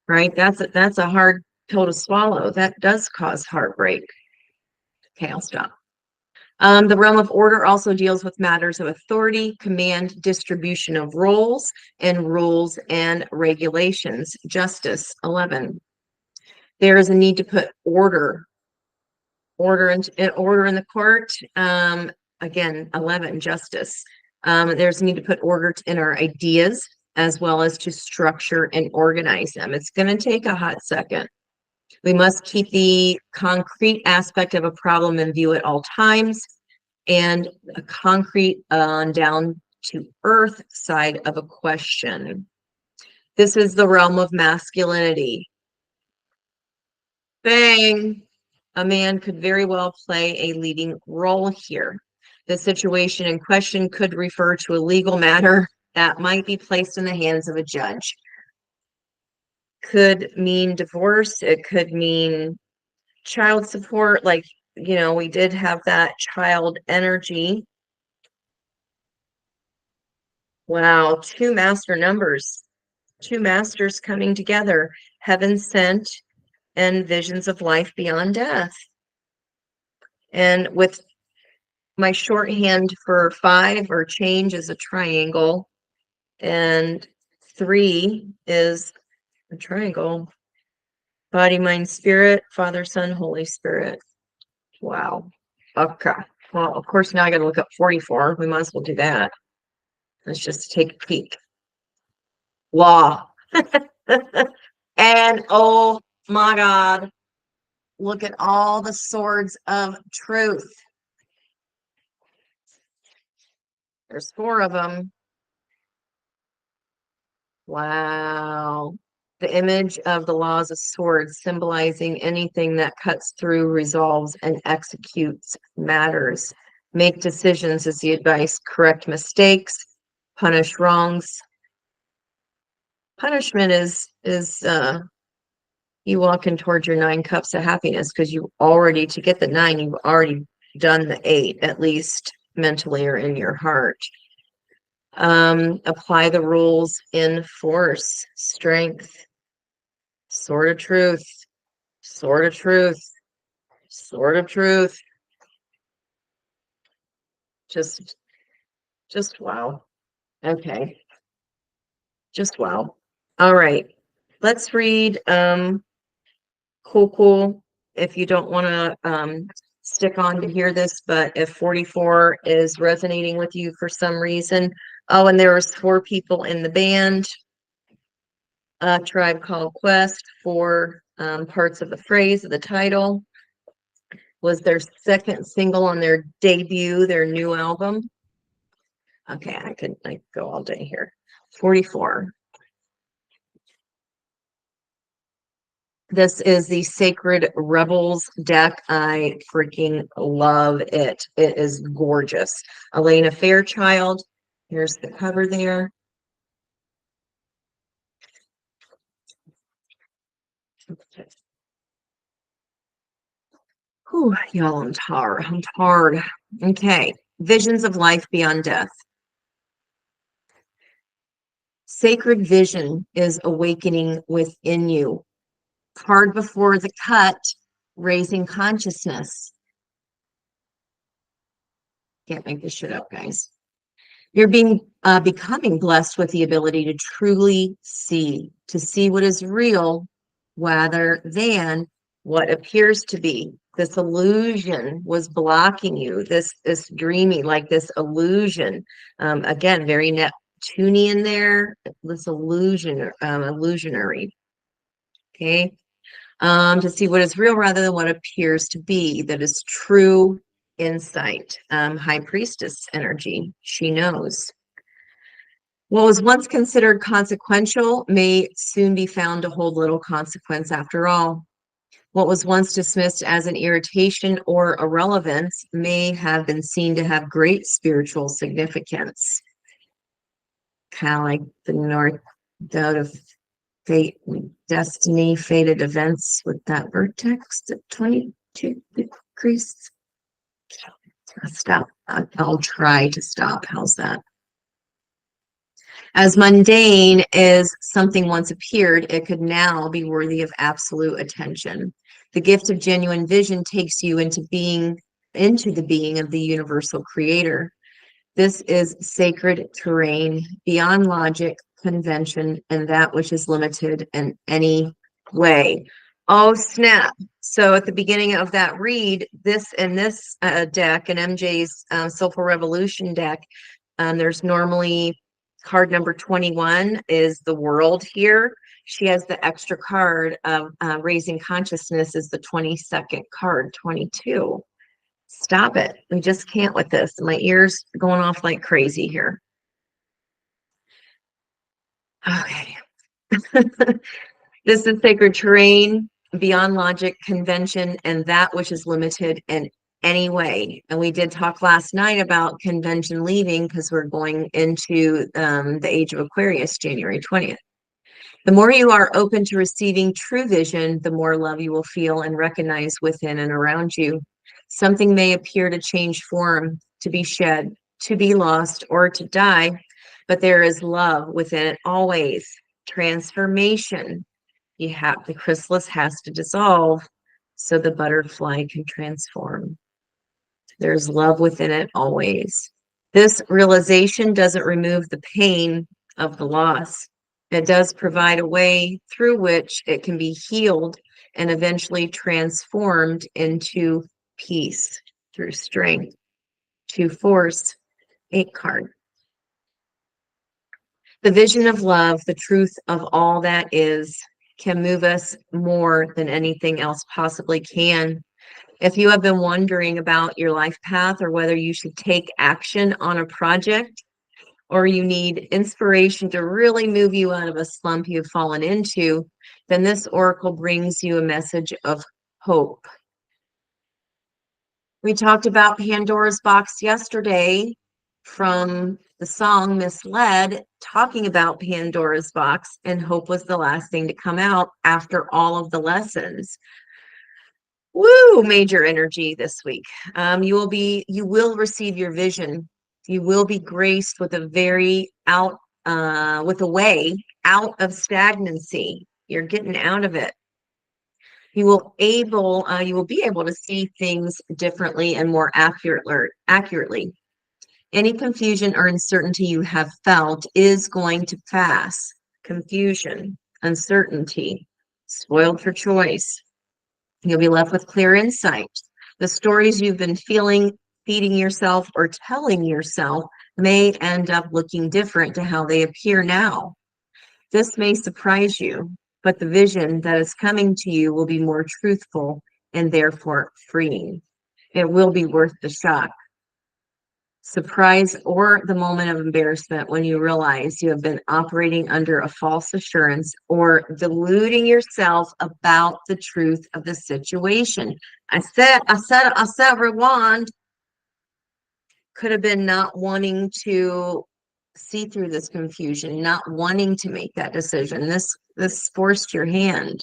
right? That's a hard pill to swallow. That does cause heartbreak. Okay, I'll stop. The realm of order also deals with matters of authority, command, distribution of roles, and rules and regulations. Justice 11. There is a need to put order in the court. Again, 11, justice. There's a need to put order in our ideas as well as to structure and organize them. It's going to take a hot second. We must keep the concrete aspect of a problem in view at all times, and a concrete down to earth side of a question. This is the realm of masculinity. Bang! A man could very well play a leading role here. The situation in question could refer to a legal matter that might be placed in the hands of a judge. Could mean divorce. It could mean child support. Like, we did have that child energy. Wow, two master numbers, two masters coming together, heaven sent and visions of life beyond death. And with my shorthand for 5 or change is a triangle, and 3 is a triangle. Body, mind, spirit, Father, Son, Holy Spirit. Wow. Okay. Well, of course, now I got to look up 44. We might as well do that. Let's just take a peek. Law. And oh my God, look at all the swords of truth. There's 4 of them. Wow. The image of the laws of swords symbolizing anything that cuts through, resolves, and executes matters. Make decisions is the advice. Correct mistakes. Punish wrongs. Punishment is you walking towards your 9 cups of happiness, because to get the 9, you've already done the 8, at least mentally or in your heart. Apply the rules in force, strength, sword of truth, sword of truth, sword of truth. Just wow. Okay. Just wow. All right. Let's read cool. If you don't want to stick on to hear this, but if 44 is resonating with you for some reason. Oh, and there was 4 people in the band. Tribe Called Quest, 4 parts of the phrase of the title. Was their second single on their debut, their new album. Okay, I could go all day here. 44. This is the Sacred Rebels deck. I freaking love it. It is gorgeous. Elena Fairchild. Here's the cover there. Whew, y'all, I'm tired. I'm tired. Okay. Visions of life beyond death. Sacred vision is awakening within you. Card before the cut, raising consciousness. Can't make this shit up, guys. You're becoming blessed with the ability to truly see, to see what is real rather than what appears to be. This illusion was blocking you, this dreamy, like this illusion. Again, very Neptunian there, this illusionary. Okay. To see what is real rather than what appears to be, that is true insight. High priestess energy. She knows. What was once considered consequential may soon be found to hold little consequence after all. What was once dismissed as an irritation or irrelevance may have been seen to have great spiritual significance. Kind of like the North Node of fate, destiny, fated events with that vertex at 22 degrees. Stop. I'll try to stop. How's that? As mundane as something once appeared, it could now be worthy of absolute attention. The gift of genuine vision takes you into the being of the universal creator. This is sacred terrain beyond logic, convention, and that which is limited in any way. Oh, snap. So at the beginning of that read, this deck, and MJ's Soulful Revolution deck, there's normally card number 21 is the world here. She has the extra card of raising consciousness is the 22nd card, 22. Stop it. We just can't with this. My ears going off like crazy here. Okay. This is sacred terrain, beyond logic, convention, and that which is limited in any way. And we did talk last night about convention leaving because we're going into the age of Aquarius, January 20th. The more you are open to receiving true vision, the more love you will feel and recognize within and around you. Something may appear to change form, to be shed, to be lost, or to die, but there is love within it always. Transformation. The chrysalis has to dissolve so the butterfly can transform. There's love within it always. This realization doesn't remove the pain of the loss. It does provide a way through which it can be healed and eventually transformed into peace through strength. To force, 8 card. The vision of love, the truth of all that is, can move us more than anything else possibly can. If you have been wondering about your life path or whether you should take action on a project, or you need inspiration to really move you out of a slump you've fallen into, then this oracle brings you a message of hope. We talked about Pandora's box yesterday from the song Misled, talking about Pandora's box, and hope was the last thing to come out after all of the lessons. Woo, major energy this week. You will receive your vision. You will be graced with a way out of stagnancy. You're getting out of it. You will be able to see things differently and more accurately. Any confusion or uncertainty you have felt is going to pass. Confusion, uncertainty, spoiled for choice. You'll be left with clear insight. The stories you've been feeding yourself or telling yourself may end up looking different to how they appear now. This may surprise you, but the vision that is coming to you will be more truthful and therefore freeing. It will be worth the shock. Surprise or the moment of embarrassment when you realize you have been operating under a false assurance or deluding yourself about the truth of the situation. I said, rewind. Could have been not wanting to see through this confusion, not wanting to make that decision. This forced your hand.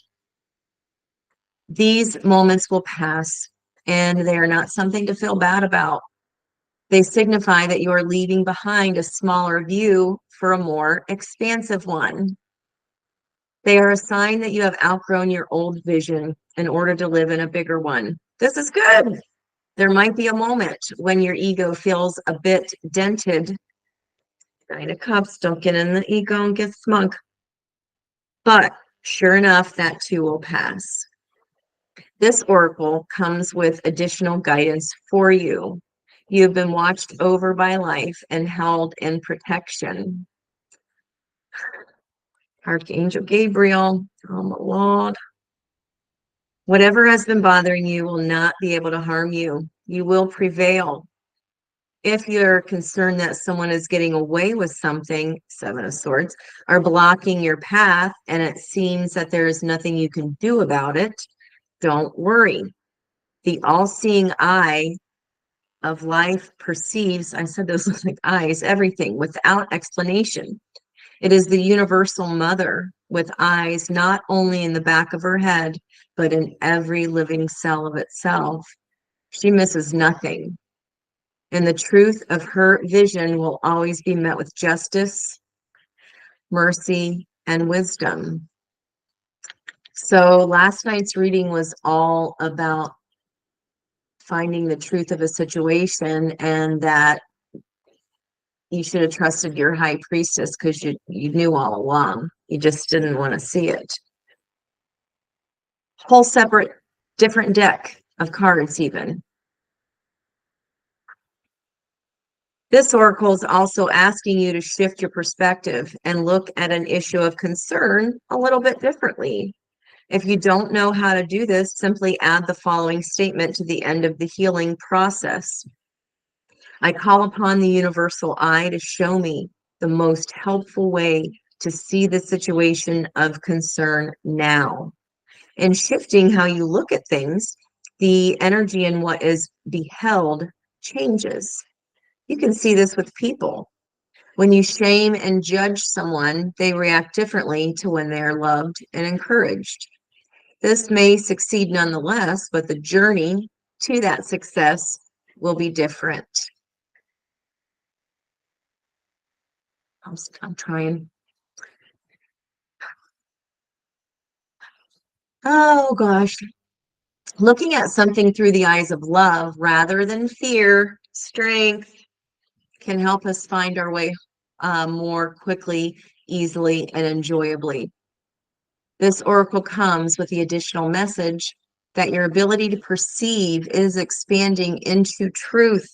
These moments will pass, and they are not something to feel bad about. They signify that you are leaving behind a smaller view for a more expansive one. They are a sign that you have outgrown your old vision in order to live in a bigger one. This is good. There might be a moment when your ego feels a bit dented. Nine of Cups, don't get in the ego and get smug. But sure enough, that too will pass. This oracle comes with additional guidance for you. You've been watched over by life and held in protection. Archangel Gabriel, oh my Lord. Whatever has been bothering you will not be able to harm you. You will prevail. If you're concerned that someone is getting away with something, Seven of Swords, or blocking your path, and it seems that there is nothing you can do about it, don't worry. The all-seeing eye of life perceives, I said those look like eyes, everything without explanation. It is the universal mother with eyes not only in the back of her head, but in every living cell of itself. She misses nothing. And the truth of her vision will always be met with justice, mercy, and wisdom. So last night's reading was all about finding the truth of a situation, and that you should have trusted your high priestess because you knew all along. You just didn't want to see it. Whole separate, different deck of cards even. This oracle is also asking you to shift your perspective and look at an issue of concern a little bit differently. If you don't know how to do this, simply add the following statement to the end of the healing process. I call upon the universal eye to show me the most helpful way to see the situation of concern now. In shifting how you look at things, the energy in what is beheld changes. You can see this with people. When you shame and judge someone, they react differently to when they are loved and encouraged. This may succeed nonetheless, but the journey to that success will be different. I'm trying. Oh gosh. Looking at something through the eyes of love rather than fear, strength, can help us find our way more quickly, easily, and enjoyably. This oracle comes with the additional message that your ability to perceive is expanding into truth.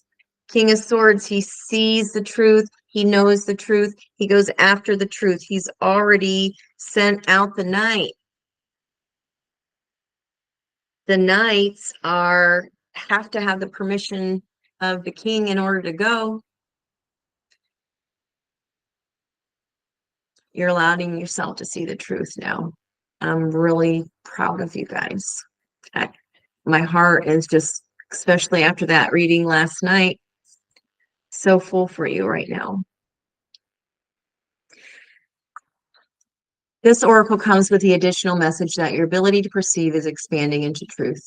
King of Swords, he sees the truth. He knows the truth. He goes after the truth. He's already sent out the knight. The knights have to have the permission of the king in order to go. You're allowing yourself to see the truth now. I'm really proud of you guys. My heart is just, especially after that reading last night, so full for you right now. This oracle comes with the additional message that your ability to perceive is expanding into truth.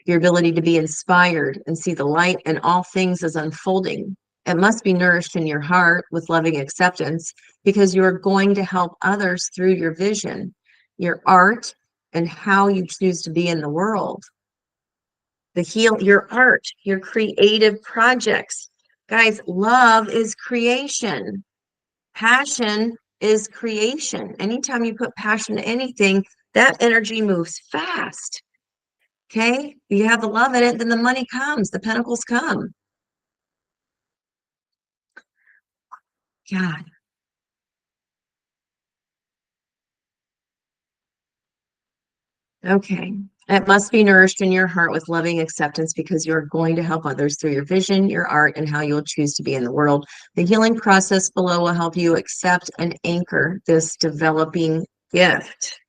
Your ability to be inspired and see the light in all things is unfolding. It must be nourished in your heart with loving acceptance, because you are going to help others through your vision, your art, and how you choose to be in the world. Your art, your creative projects. Guys, love is creation. Passion is creation. Anytime you put passion to anything, that energy moves fast. Okay? You have the love in it, then the money comes, the pentacles come. God. Okay. It must be nourished in your heart with loving acceptance because you're going to help others through your vision, your art, and how you'll choose to be in the world. The healing process below will help you accept and anchor this developing gift.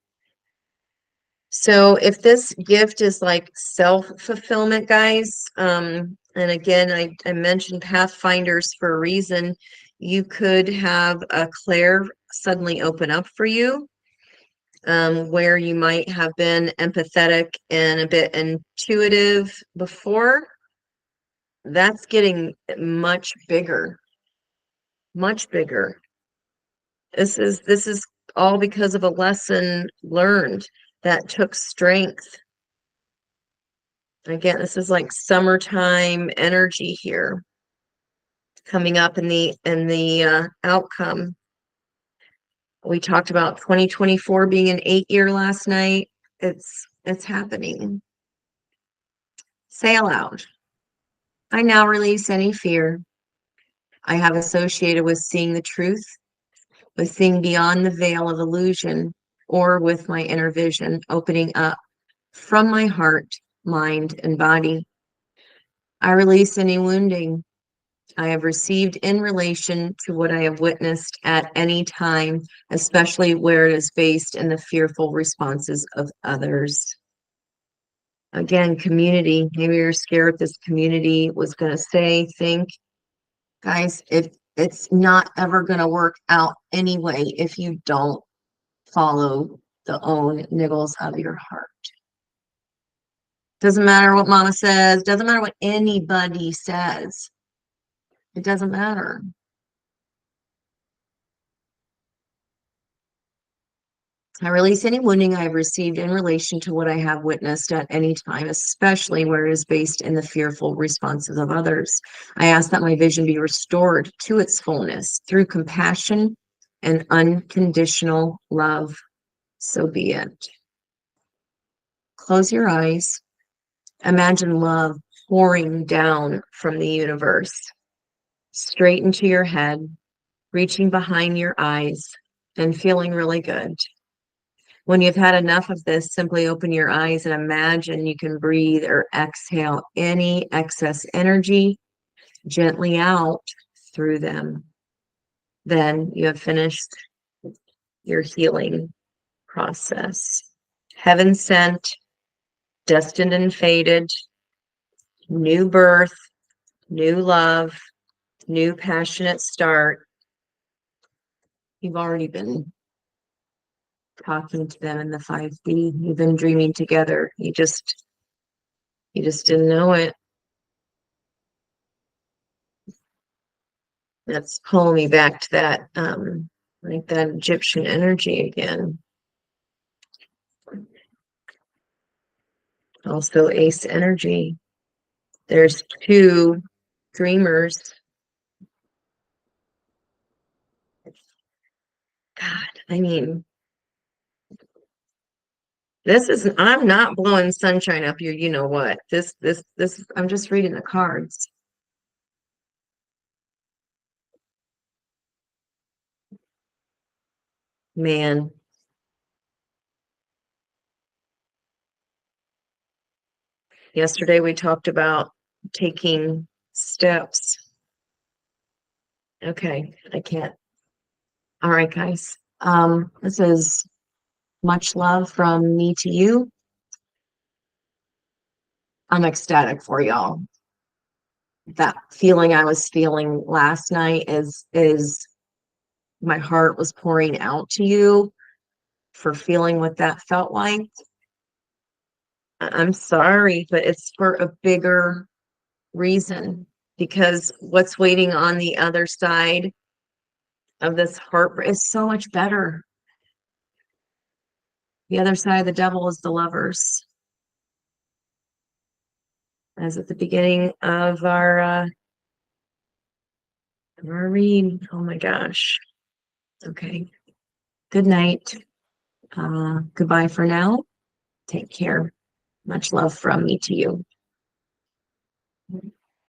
So if this gift is like self-fulfillment, guys, and again, I mentioned pathfinders for a reason. You could have a clair suddenly open up for you, where you might have been empathetic and a bit intuitive before. That's getting much bigger, much bigger. This is all because of a lesson learned that took strength. Again, this is like summertime energy here coming up in the outcome. We talked about 2024 being an 8-year last night. It's happening. Say aloud. I now release any fear I have associated with seeing the truth, with seeing beyond the veil of illusion, or with my inner vision opening up from my heart, mind, and body. I release any wounding I have received in relation to what I have witnessed at any time, especially where it is based in the fearful responses of others. Again, community. Maybe you're scared this community was going to say, think. Guys, it's not ever going to work out anyway if you don't follow the own niggles of your heart. Doesn't matter what mama says, doesn't matter what anybody says. It doesn't matter. I release any wounding I have received in relation to what I have witnessed at any time, especially where it is based in the fearful responses of others. I ask that my vision be restored to its fullness through compassion and unconditional love. So be it. Close your eyes. Imagine love pouring down from the universe, straight into your head, reaching behind your eyes, and feeling really good. When you've had enough of this, simply open your eyes and imagine you can breathe or exhale any excess energy gently out through them. Then you have finished your healing process. Heaven sent, destined and fated, new birth, new love, new passionate start. You've already been talking to them in the 5D. You've been dreaming together. You just didn't know it. That's pulling me back to that, like that Egyptian energy again. Also ace energy. There's 2 dreamers. God, I mean, I'm not blowing sunshine up your, you know what? This, I'm just reading the cards. Man. Yesterday we talked about taking steps. Okay, I can't. All right, guys. This is much love from me to you. I'm ecstatic for y'all. That feeling I was feeling last night is my heart was pouring out to you for feeling what that felt like. I'm sorry, but it's for a bigger reason, because what's waiting on the other side of this heart is so much better. The other side of the devil is the lovers. As at the beginning of our read. Oh my gosh. Okay. Good night. Goodbye for now. Take care. Much love from me to you.